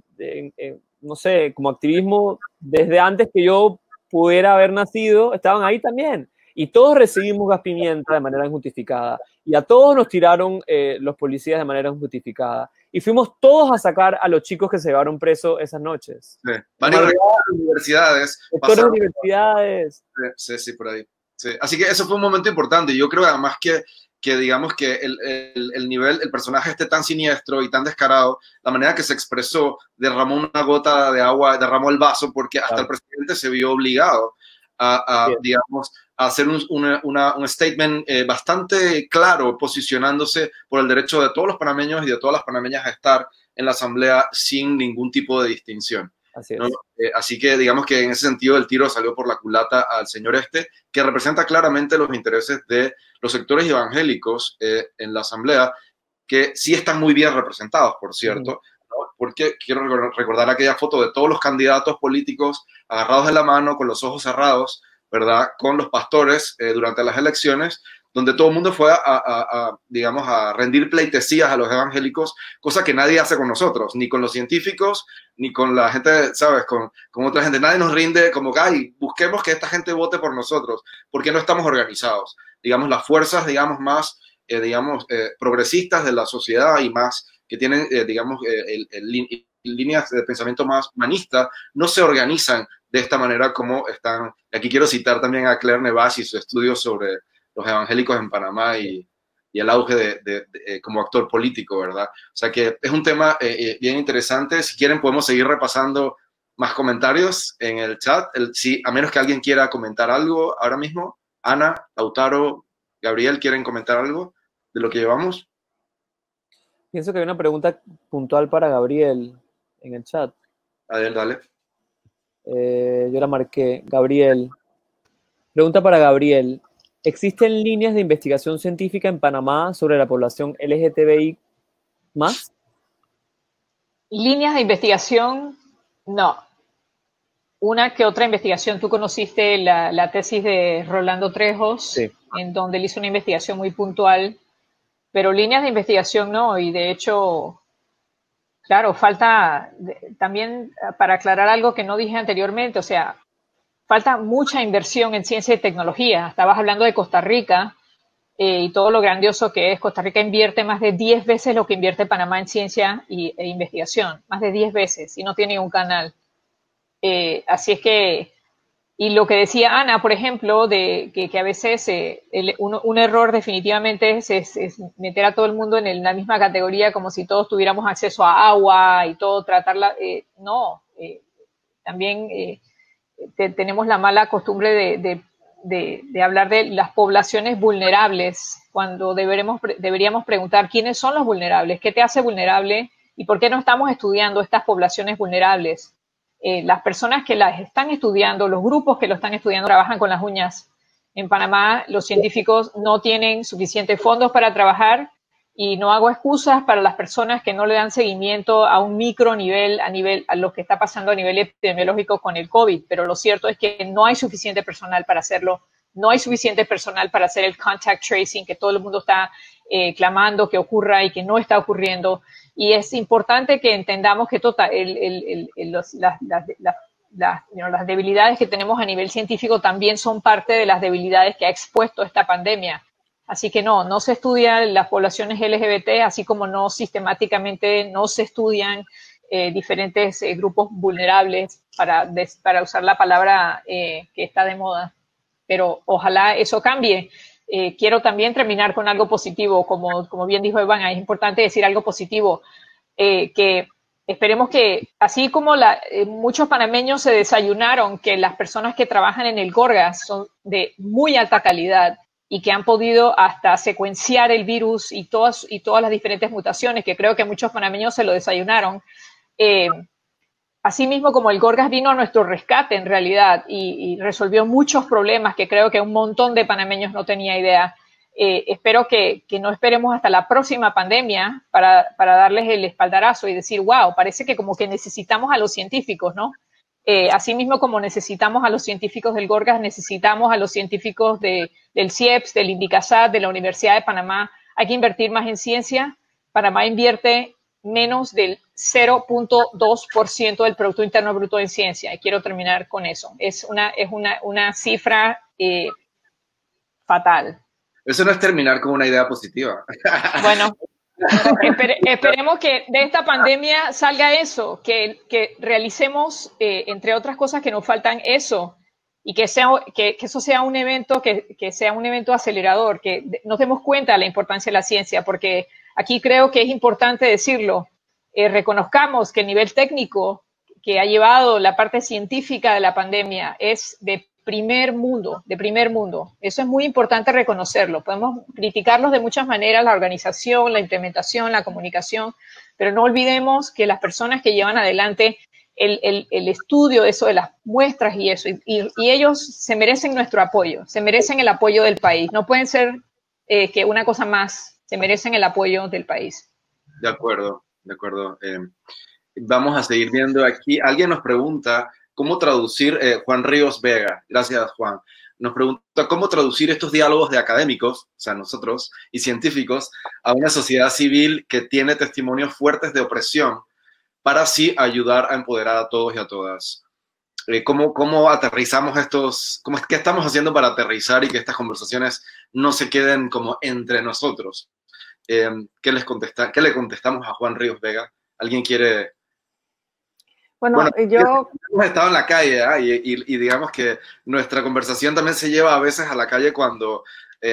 no sé, como activismo, desde antes que yo pudiera haber nacido, estaban ahí también. Y todos recibimos gas pimienta de manera injustificada. Y a todos nos tiraron los policías de manera injustificada. Y fuimos todos a sacar a los chicos que se llevaron presos esas noches. Sí. Varias universidades. Universidades. Sí, por ahí. Sí. Así que eso fue un momento importante. Y yo creo además que digamos que el personaje esté tan siniestro y tan descarado, la manera que se expresó, derramó una gota de agua, derramó el vaso, porque hasta el presidente se vio obligado digamos, a hacer un statement bastante claro, posicionándose por el derecho de todos los panameños y de todas las panameñas a estar en la asamblea sin ningún tipo de distinción. Así es. ¿No? Así que digamos que en ese sentido el tiro salió por la culata al señor que representa claramente los intereses de los sectores evangélicos en la asamblea, que sí están muy bien representados, por cierto, ¿no? Porque quiero recordar aquella foto de todos los candidatos políticos agarrados de la mano, con los ojos cerrados, ¿verdad?, con los pastores durante las elecciones, donde todo el mundo fue digamos, a rendir pleitesías a los evangélicos, cosa que nadie hace con nosotros, ni con los científicos, ni con la gente, ¿sabes?, con otra gente. Nadie nos rinde como que, ay, busquemos que esta gente vote por nosotros, porque no estamos organizados. Digamos, las fuerzas, digamos, más, progresistas de la sociedad y más que tienen, digamos, líneas de pensamiento más humanista, no se organizan de esta manera como están. Aquí quiero citar también a Claire Nevas y su estudio sobre los evangélicos en Panamá y el auge como actor político, ¿verdad? O sea que es un tema bien interesante. Si quieren podemos seguir repasando más comentarios en el chat, sí, a menos que alguien quiera comentar algo ahora mismo. Ana, Lautaro, Gabriel, ¿quieren comentar algo de lo que llevamos? Pienso que hay una pregunta puntual para Gabriel en el chat. A ver, dale. Yo la marqué. Gabriel. Pregunta para Gabriel. ¿Existen líneas de investigación científica en Panamá sobre la población LGTBI más? Líneas de investigación, no. Una que otra investigación, tú conociste la tesis de Rolando Trejos, sí, en donde él hizo una investigación muy puntual, pero líneas de investigación no, y de hecho, claro, falta también, para aclarar algo que no dije anteriormente, o sea, falta mucha inversión en ciencia y tecnología. Estabas hablando de Costa Rica y todo lo grandioso que es. Costa Rica invierte más de 10 veces lo que invierte Panamá en ciencia e investigación, más de 10 veces, y no tiene un canal. Así es que, y lo que decía Ana, por ejemplo, de que a veces un error definitivamente es meter a todo el mundo en la misma categoría como si todos tuviéramos acceso a agua y todo, tratarla, no, también tenemos la mala costumbre de hablar de las poblaciones vulnerables, cuando deberíamos preguntar quiénes son los vulnerables, qué te hace vulnerable y por qué no estamos estudiando estas poblaciones vulnerables. Las personas que las están estudiando, los grupos que lo están estudiando, trabajan con las uñas. En Panamá, los científicos no tienen suficientes fondos para trabajar y no hago excusas para las personas que no le dan seguimiento a un micro nivel, a lo que está pasando a nivel epidemiológico con el COVID, pero lo cierto es que no hay suficiente personal para hacerlo, no hay suficiente personal para hacer el contact tracing que todo el mundo está clamando que ocurra y que no está ocurriendo. Y es importante que entendamos que las debilidades que tenemos a nivel científico también son parte de las debilidades que ha expuesto esta pandemia. Así que no se estudian las poblaciones LGBT, así como no sistemáticamente no se estudian diferentes grupos vulnerables, para usar la palabra que está de moda. Pero ojalá eso cambie. Quiero también terminar con algo positivo, como bien dijo Iván, es importante decir algo positivo, que esperemos que, así como muchos panameños se desayunaron que las personas que trabajan en el Gorgas son de muy alta calidad y que han podido hasta secuenciar el virus y todas las diferentes mutaciones, que creo que muchos panameños se lo desayunaron. Asimismo, como el Gorgas vino a nuestro rescate en realidad y resolvió muchos problemas que creo que un montón de panameños no tenía idea. Espero que no esperemos hasta la próxima pandemia para darles el espaldarazo y decir, wow, parece que como que necesitamos a los científicos, ¿no? Asimismo, como necesitamos a los científicos del Gorgas, necesitamos a los científicos del CIEPS, del INDICASAT, de la Universidad de Panamá. Hay que invertir más en ciencia. Panamá invierte menos del 0.2% del Producto Interno Bruto en ciencia. Y quiero terminar con eso. Es una cifra fatal. Eso no es terminar con una idea positiva. Bueno, esperemos que de esta pandemia salga eso, que realicemos, entre otras cosas que nos faltan, eso, y que eso sea un evento, que sea un evento acelerador, que nos demos cuenta de la importancia de la ciencia, porque aquí creo que es importante decirlo, reconozcamos que el nivel técnico que ha llevado la parte científica de la pandemia es de primer mundo. Eso es muy importante reconocerlo. Podemos criticarlos de muchas maneras, la organización, la implementación, la comunicación, pero no olvidemos que las personas que llevan adelante el estudio de eso, de las muestras y eso, y ellos se merecen nuestro apoyo, se merecen el apoyo del país. No pueden ser que una cosa más, se merecen el apoyo del país. De acuerdo. Vamos a seguir viendo aquí. Alguien nos pregunta cómo traducir, Juan Ríos Vega, gracias Juan, nos pregunta cómo traducir estos diálogos de académicos, o sea, nosotros, y científicos, a una sociedad civil que tiene testimonios fuertes de opresión, para así ayudar a empoderar a todos y a todas. ¿Cómo aterrizamos qué estamos haciendo para aterrizar y que estas conversaciones no se queden como entre nosotros? ¿Qué le contestamos a Juan Ríos Vega? ¿Alguien quiere...? Bueno, yo... Hemos estado en la calle, y digamos que nuestra conversación también se lleva a veces a la calle cuando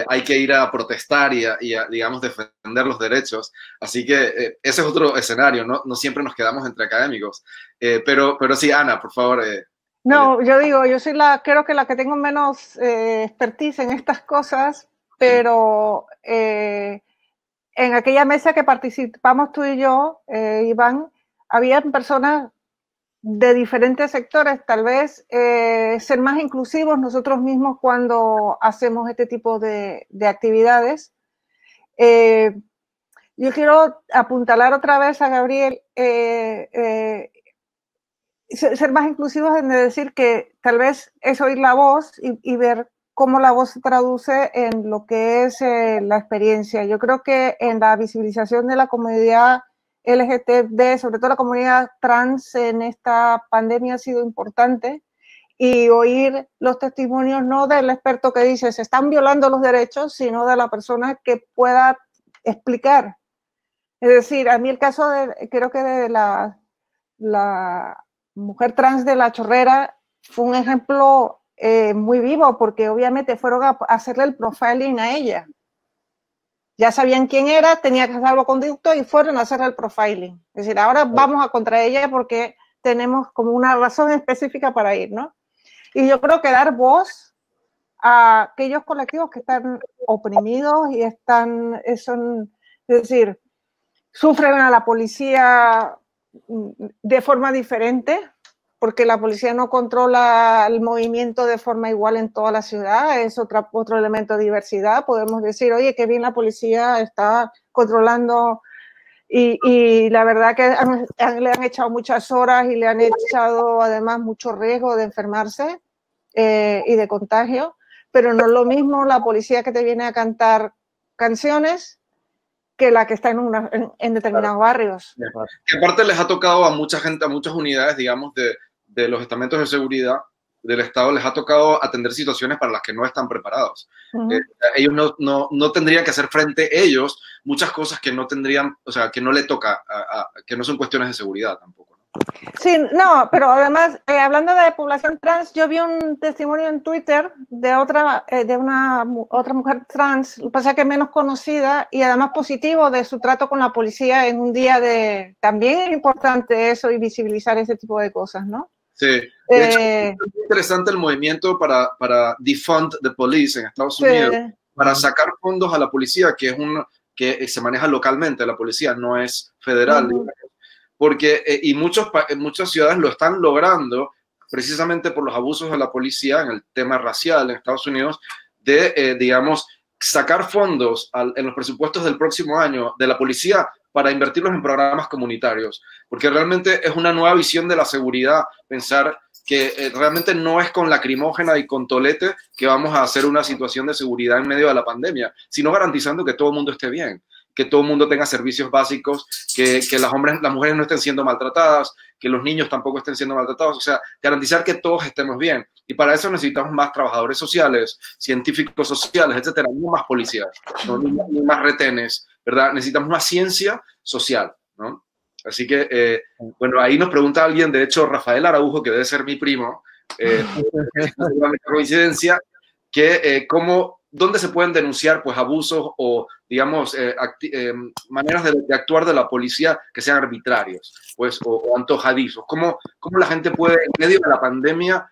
hay que ir a protestar digamos, defender los derechos. Así que ese es otro escenario, ¿no? No siempre nos quedamos entre académicos. Pero sí, Ana, por favor. No, yo digo, yo soy creo que la que tengo menos expertise en estas cosas, pero en aquella mesa que participamos tú y yo, Iván, había personas de diferentes sectores, tal vez ser más inclusivos nosotros mismos cuando hacemos este tipo de actividades. Yo quiero apuntalar otra vez a Gabriel, ser más inclusivos en decir que tal vez es oír la voz y ver cómo la voz se traduce en lo que es la experiencia. Yo creo que en la visibilización de la comunidad LGTB, sobre todo la comunidad trans en esta pandemia ha sido importante, y oír los testimonios no del experto que dice se están violando los derechos, sino de la persona que pueda explicar. Es decir, a mí el caso creo que de la mujer trans de La Chorrera fue un ejemplo muy vivo, porque obviamente fueron a hacerle el profiling a ella. Ya sabían quién era, tenía que hacer conducto y fueron a hacerle el profiling. Es decir, ahora vamos a contra ella porque tenemos como una razón específica para ir, ¿no? Y yo creo que dar voz a aquellos colectivos que están oprimidos y es decir, sufren a la policía de forma diferente, porque la policía no controla el movimiento de forma igual en toda la ciudad, es otro elemento de diversidad. Podemos decir, oye, qué bien la policía está controlando, y la verdad que le han echado muchas horas y le han echado además mucho riesgo de enfermarse y de contagio, pero no es lo mismo la policía que te viene a cantar canciones que la que está en determinados barrios. Que aparte les ha tocado a mucha gente, a muchas unidades, digamos, de los estamentos de seguridad del Estado, les ha tocado atender situaciones para las que no están preparados. Ellos no tendrían que hacer frente ellos muchas cosas que no tendrían, o sea, que no le toca, que no son cuestiones de seguridad tampoco. Sí, no, pero además, hablando de población trans, yo vi un testimonio en Twitter de otra mujer trans, lo que pasa es que menos conocida y además positivo, de su trato con la policía en un día de... También es importante eso y visibilizar ese tipo de cosas, ¿no? Sí, de hecho, es interesante el movimiento para defund the police en Estados Unidos, para sacar fondos a la policía, que se maneja localmente, la policía no es federal. Porque muchas ciudades lo están logrando precisamente por los abusos de la policía en el tema racial en Estados Unidos, digamos, sacar fondos en los presupuestos del próximo año de la policía para invertirlos en programas comunitarios, porque realmente es una nueva visión de la seguridad, pensar que realmente no es con lacrimógena y con tolete que vamos a hacer una situación de seguridad en medio de la pandemia, sino garantizando que todo el mundo esté bien, que todo el mundo tenga servicios básicos, que las mujeres no estén siendo maltratadas, que los niños tampoco estén siendo maltratados, o sea, garantizar que todos estemos bien. Y para eso necesitamos más trabajadores sociales, científicos sociales, etcétera, no más policías, no más retenes, ¿verdad? Necesitamos más ciencia social, ¿no? Así que, bueno, ahí nos pregunta alguien, de hecho, Rafael Araujo, que debe ser mi primo, una coincidencia, que ¿dónde se pueden denunciar pues abusos o, digamos, maneras de actuar de la policía que sean arbitrarios, pues, o antojadizos? ¿Cómo la gente puede, en medio de la pandemia,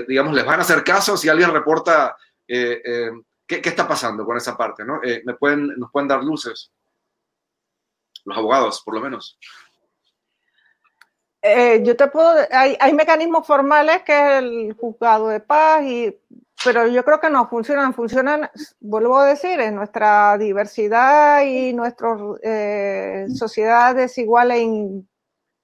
digamos, les van a hacer caso si alguien reporta qué está pasando con esa parte, ¿no? ¿Nos pueden dar luces? Los abogados, por lo menos. Yo te puedo... Hay mecanismos formales, que es el juzgado de paz, pero yo creo que no funcionan, vuelvo a decir, en nuestra diversidad y nuestra sociedad desigual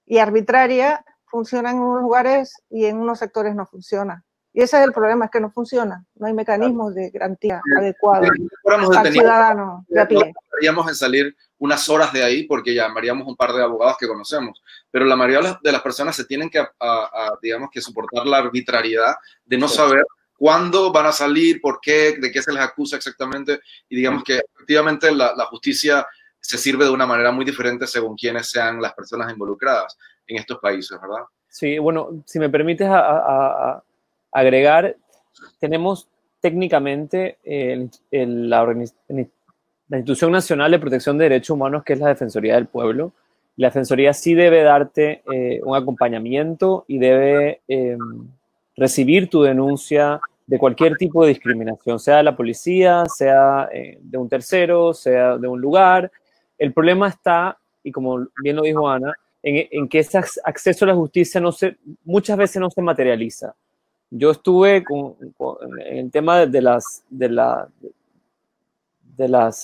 y arbitraria, funcionan en unos lugares y en unos sectores no funciona. Y ese es el problema, es que no funciona. No hay mecanismos de garantía adecuados al ciudadano de a pie. No deberíamos en salir unas horas de ahí porque llamaríamos un par de abogados que conocemos, pero la mayoría de las personas se tienen que, digamos, que soportar la arbitrariedad de no saber cuándo van a salir, por qué, de qué se les acusa exactamente, y digamos que efectivamente la justicia se sirve de una manera muy diferente según quiénes sean las personas involucradas en estos países, ¿verdad? Sí, bueno, si me permites agregar, tenemos técnicamente la Institución Nacional de Protección de Derechos Humanos, que es la Defensoría del Pueblo. La Defensoría sí debe darte un acompañamiento y debe recibir tu denuncia de cualquier tipo de discriminación, sea de la policía, sea de un tercero, sea de un lugar. El problema está, y como bien lo dijo Ana, en que ese acceso a la justicia muchas veces no se materializa. Yo estuve en el tema de las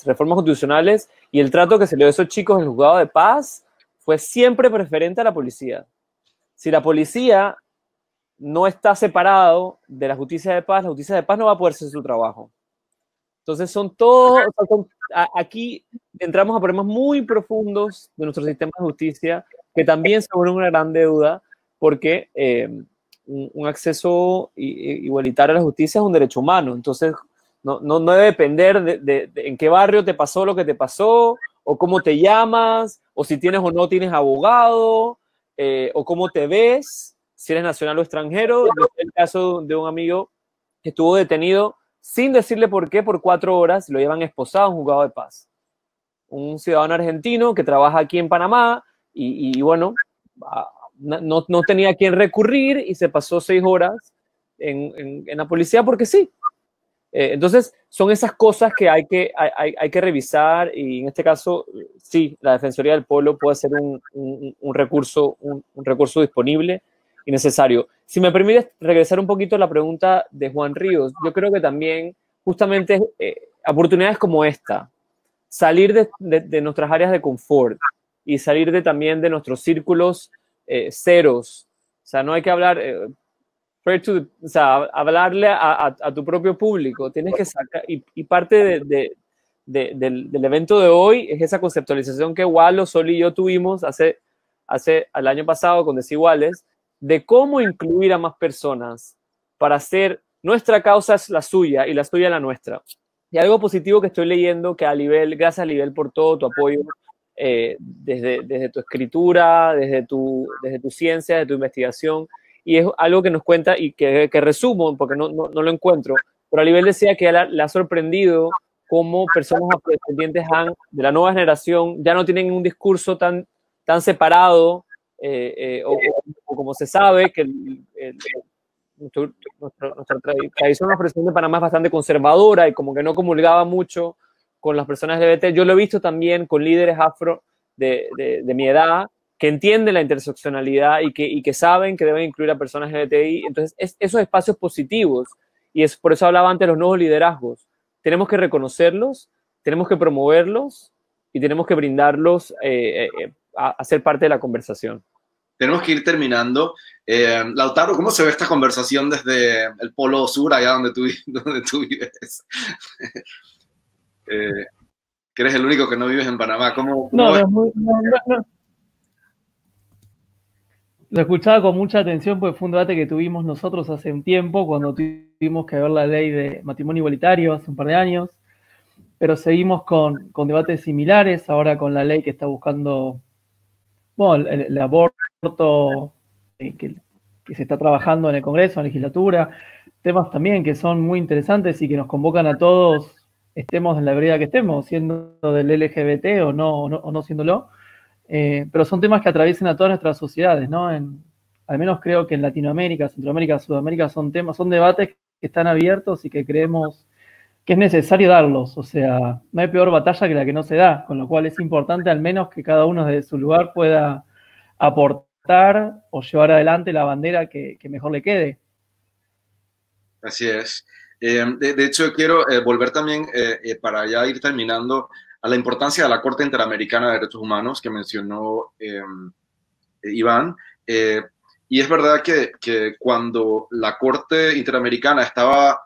reformas constitucionales y el trato que se le dio a esos chicos en el juzgado de paz fue siempre preferente a la policía. Si la policía no está separado de la justicia de paz no va a poder hacer su trabajo. Entonces aquí entramos a problemas muy profundos de nuestro sistema de justicia que también se vuelve una gran deuda porque un acceso igualitario a la justicia es un derecho humano. Entonces no debe depender de en qué barrio te pasó lo que te pasó, o cómo te llamas, o si tienes o no tienes abogado, o cómo te ves, si eres nacional o extranjero. Yo sé el caso de un amigo que estuvo detenido sin decirle por qué por 4 horas, lo llevan esposado a un juzgado de paz. Un ciudadano argentino que trabaja aquí en Panamá y bueno, no tenía a quién recurrir y se pasó 6 horas en la policía porque sí. Entonces, son esas cosas que hay que revisar y en este caso, sí, la Defensoría del Pueblo puede ser un recurso disponible y necesario. Si me permites regresar un poquito a la pregunta de Juan Ríos, yo creo que también justamente oportunidades como esta, salir de nuestras áreas de confort y salir también de nuestros círculos ceros. O sea, no hay que hablar... o sea, hablarle a tu propio público. Tienes que sacar, y parte del evento de hoy es esa conceptualización que Walo, Sol y yo tuvimos el año pasado con Desiguales, de cómo incluir a más personas para hacer nuestra causa es la suya y la suya la nuestra. Y algo positivo que estoy leyendo, que gracias a Alibel por todo tu apoyo, desde tu escritura, desde tu ciencia, desde tu investigación, y es algo que nos cuenta y que resumo porque no lo encuentro, pero Alibel decía que le ha sorprendido cómo personas afrodescendientes de la nueva generación ya no tienen un discurso tan separado o como se sabe que nuestra tradición afrodescendiente de Panamá es bastante conservadora y como que no comulgaba mucho con las personas LGBT. Yo lo he visto también con líderes afro de mi edad que entienden la interseccionalidad y que saben que deben incluir a personas LGBTI. Entonces, esos espacios positivos, y por eso hablaba antes de los nuevos liderazgos, tenemos que reconocerlos, tenemos que promoverlos y tenemos que brindarlos a ser parte de la conversación. Tenemos que ir terminando. Lautaro, ¿cómo se ve esta conversación desde el Polo Sur, allá donde tú vives? Que eres el único que no vives en Panamá. ¿Cómo no. Lo escuchaba con mucha atención porque fue un debate que tuvimos nosotros hace un tiempo, cuando tuvimos que ver la ley de matrimonio igualitario hace un par de años, pero seguimos con debates similares, ahora con la ley que está buscando, bueno, el aborto que se está trabajando en el Congreso, en la legislatura, temas también que son muy interesantes y que nos convocan a todos, estemos en la vereda que estemos, siendo del LGBT o no siéndolo. Pero son temas que atraviesan a todas nuestras sociedades, ¿no? Al menos creo que en Latinoamérica, Centroamérica, Sudamérica son debates que están abiertos y que creemos que es necesario darlos. O sea, no hay peor batalla que la que no se da, con lo cual es importante al menos que cada uno desde su lugar pueda aportar o llevar adelante la bandera que mejor le quede. Así es. De hecho, quiero volver también, para ya ir terminando, a la importancia de la Corte Interamericana de Derechos Humanos que mencionó Iván. Y es verdad que cuando la Corte Interamericana estaba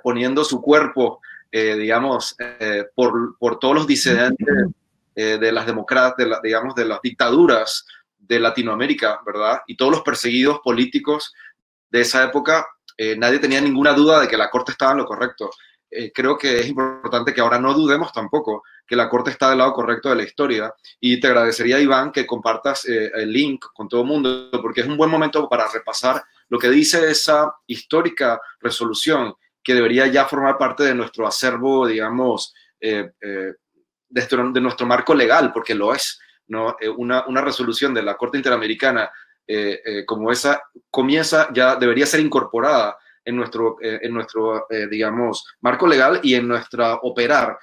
poniendo su cuerpo, digamos, por todos los disidentes de las democracias, digamos, de las dictaduras de Latinoamérica, ¿verdad? Y todos los perseguidos políticos de esa época, nadie tenía ninguna duda de que la Corte estaba en lo correcto. Creo que es importante que ahora no dudemos tampoco que la Corte está del lado correcto de la historia, y te agradecería, Iván, que compartas el link con todo el mundo, porque es un buen momento para repasar lo que dice esa histórica resolución que debería ya formar parte de nuestro acervo, digamos, de nuestro marco legal, porque lo es, ¿no? Una resolución de la Corte Interamericana como esa ya debería ser incorporada en nuestro digamos, marco legal y en nuestra operar.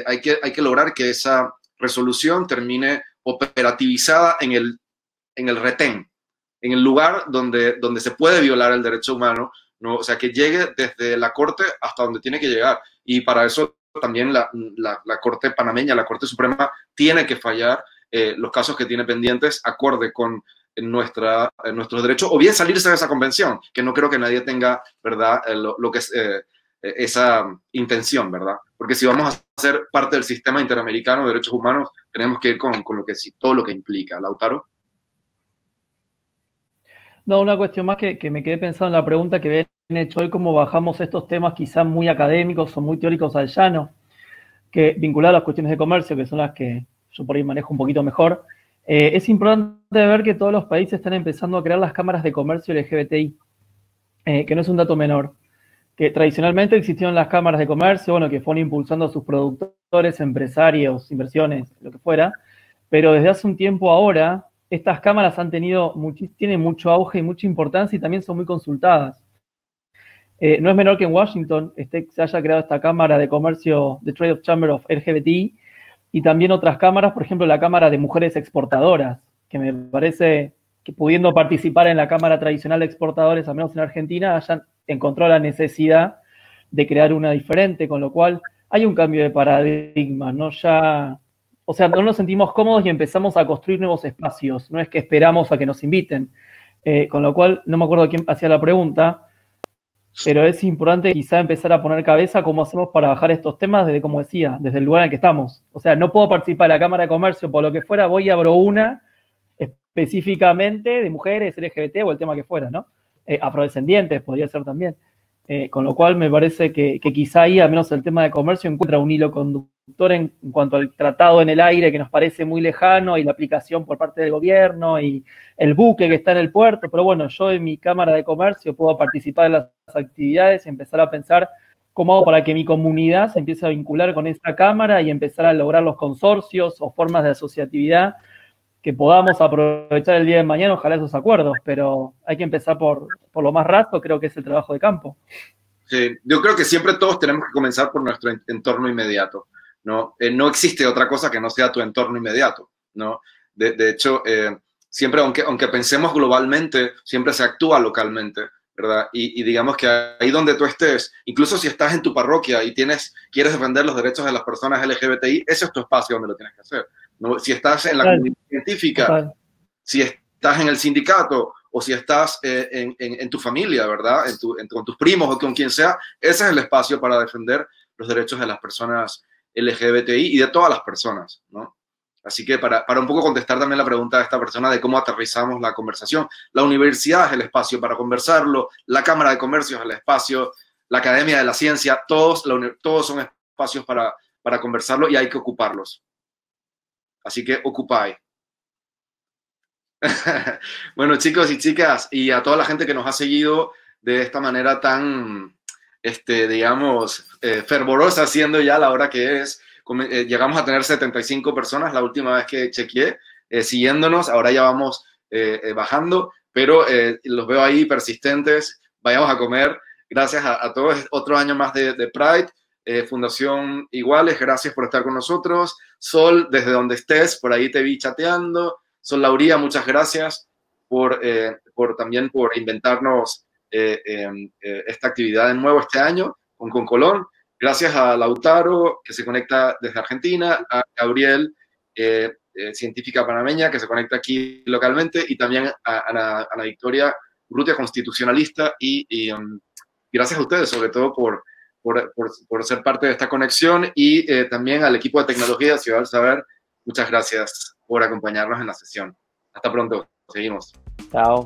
Hay que lograr que esa resolución termine operativizada en el retén, en el lugar donde se puede violar el derecho humano, ¿no? O sea, que llegue desde la Corte hasta donde tiene que llegar. Y para eso también la Corte panameña, la Corte Suprema, tiene que fallar los casos que tiene pendientes acorde con nuestros derechos, o bien salirse de esa convención, que no creo que nadie tenga, ¿verdad?, lo que es esa intención, ¿verdad? Porque si vamos a ser parte del sistema interamericano de derechos humanos, tenemos que ir con todo lo que implica. ¿Lautaro? No, una cuestión más que me quedé pensando en la pregunta que habían hecho hoy, cómo bajamos estos temas quizás muy académicos o muy teóricos al llano, que vinculados a las cuestiones de comercio, que son las que yo por ahí manejo un poquito mejor. Es importante ver que todos los países están empezando a crear las cámaras de comercio LGBTI, que no es un dato menor, que tradicionalmente existieron las cámaras de comercio, bueno, que fueron impulsando a sus productores, empresarios, inversiones, lo que fuera, pero desde hace un tiempo ahora, estas cámaras tienen mucho auge y mucha importancia y también son muy consultadas. No es menor que en Washington se haya creado esta cámara de comercio, The Trade of Chamber of LGBTI, y también otras cámaras, por ejemplo, la Cámara de Mujeres Exportadoras, que me parece que pudiendo participar en la Cámara Tradicional de Exportadores, al menos en Argentina, hayan encontrado la necesidad de crear una diferente, con lo cual hay un cambio de paradigma, ¿no? O sea, no nos sentimos cómodos y empezamos a construir nuevos espacios, no es que esperamos a que nos inviten, con lo cual, no me acuerdo quién hacía la pregunta, pero es importante quizá empezar a poner cabeza cómo hacemos para bajar estos temas desde, como decía, desde el lugar en el que estamos. O sea, no puedo participar en la Cámara de Comercio por lo que fuera, voy y abro una específicamente de mujeres, LGBT o el tema que fuera, ¿no? Afrodescendientes podría ser también. Con lo cual me parece que quizá ahí, al menos el tema de comercio, encuentra un hilo conductor en cuanto al tratado en el aire que nos parece muy lejano y la aplicación por parte del gobierno y el buque que está en el puerto, pero bueno, yo en mi Cámara de Comercio puedo participar en las actividades y empezar a pensar cómo hago para que mi comunidad se empiece a vincular con esta Cámara y empezar a lograr los consorcios o formas de asociatividad que podamos aprovechar el día de mañana, ojalá esos acuerdos, pero hay que empezar por lo más raso, creo que es el trabajo de campo. Sí, yo creo que siempre todos tenemos que comenzar por nuestro entorno inmediato, ¿no? No existe otra cosa que no sea tu entorno inmediato, ¿no? De hecho, siempre, aunque pensemos globalmente, siempre se actúa localmente, ¿verdad? Y digamos que ahí donde tú estés, incluso si estás en tu parroquia y quieres defender los derechos de las personas LGBTI, ese es tu espacio donde lo tienes que hacer, ¿no? Si estás en la comunidad científica, si estás en el sindicato o si estás en tu familia, ¿verdad? Con tus primos o con quien sea, ese es el espacio para defender los derechos de las personas LGBTI y de todas las personas, ¿no? Así que para un poco contestar también la pregunta de esta persona de cómo aterrizamos la conversación, la universidad es el espacio para conversarlo, la Cámara de Comercio es el espacio, la Academia de la Ciencia, todos son espacios para conversarlo y hay que ocuparlos. Así que ocupáis. Bueno, chicos y chicas, y a toda la gente que nos ha seguido de esta manera tan, digamos, fervorosa, siendo ya la hora que es. Llegamos a tener 75 personas la última vez que chequeé, siguiéndonos. Ahora ya vamos bajando, pero los veo ahí persistentes. Vayamos a comer. Gracias a todos. Otro año más de Pride. Fundación Iguales, gracias por estar con nosotros. Sol, desde donde estés, por ahí te vi chateando. Sol Lauría, muchas gracias también por inventarnos esta actividad de nuevo este año con Colón. Gracias a Lautaro, que se conecta desde Argentina, a Gabriel, científica panameña, que se conecta aquí localmente, y también a Ana Victoria Urrutia, constitucionalista, y gracias a ustedes, sobre todo por ser parte de esta conexión, y también al equipo de tecnología de Ciudad del Saber. Muchas gracias por acompañarnos en la sesión. Hasta pronto. Seguimos. Chao.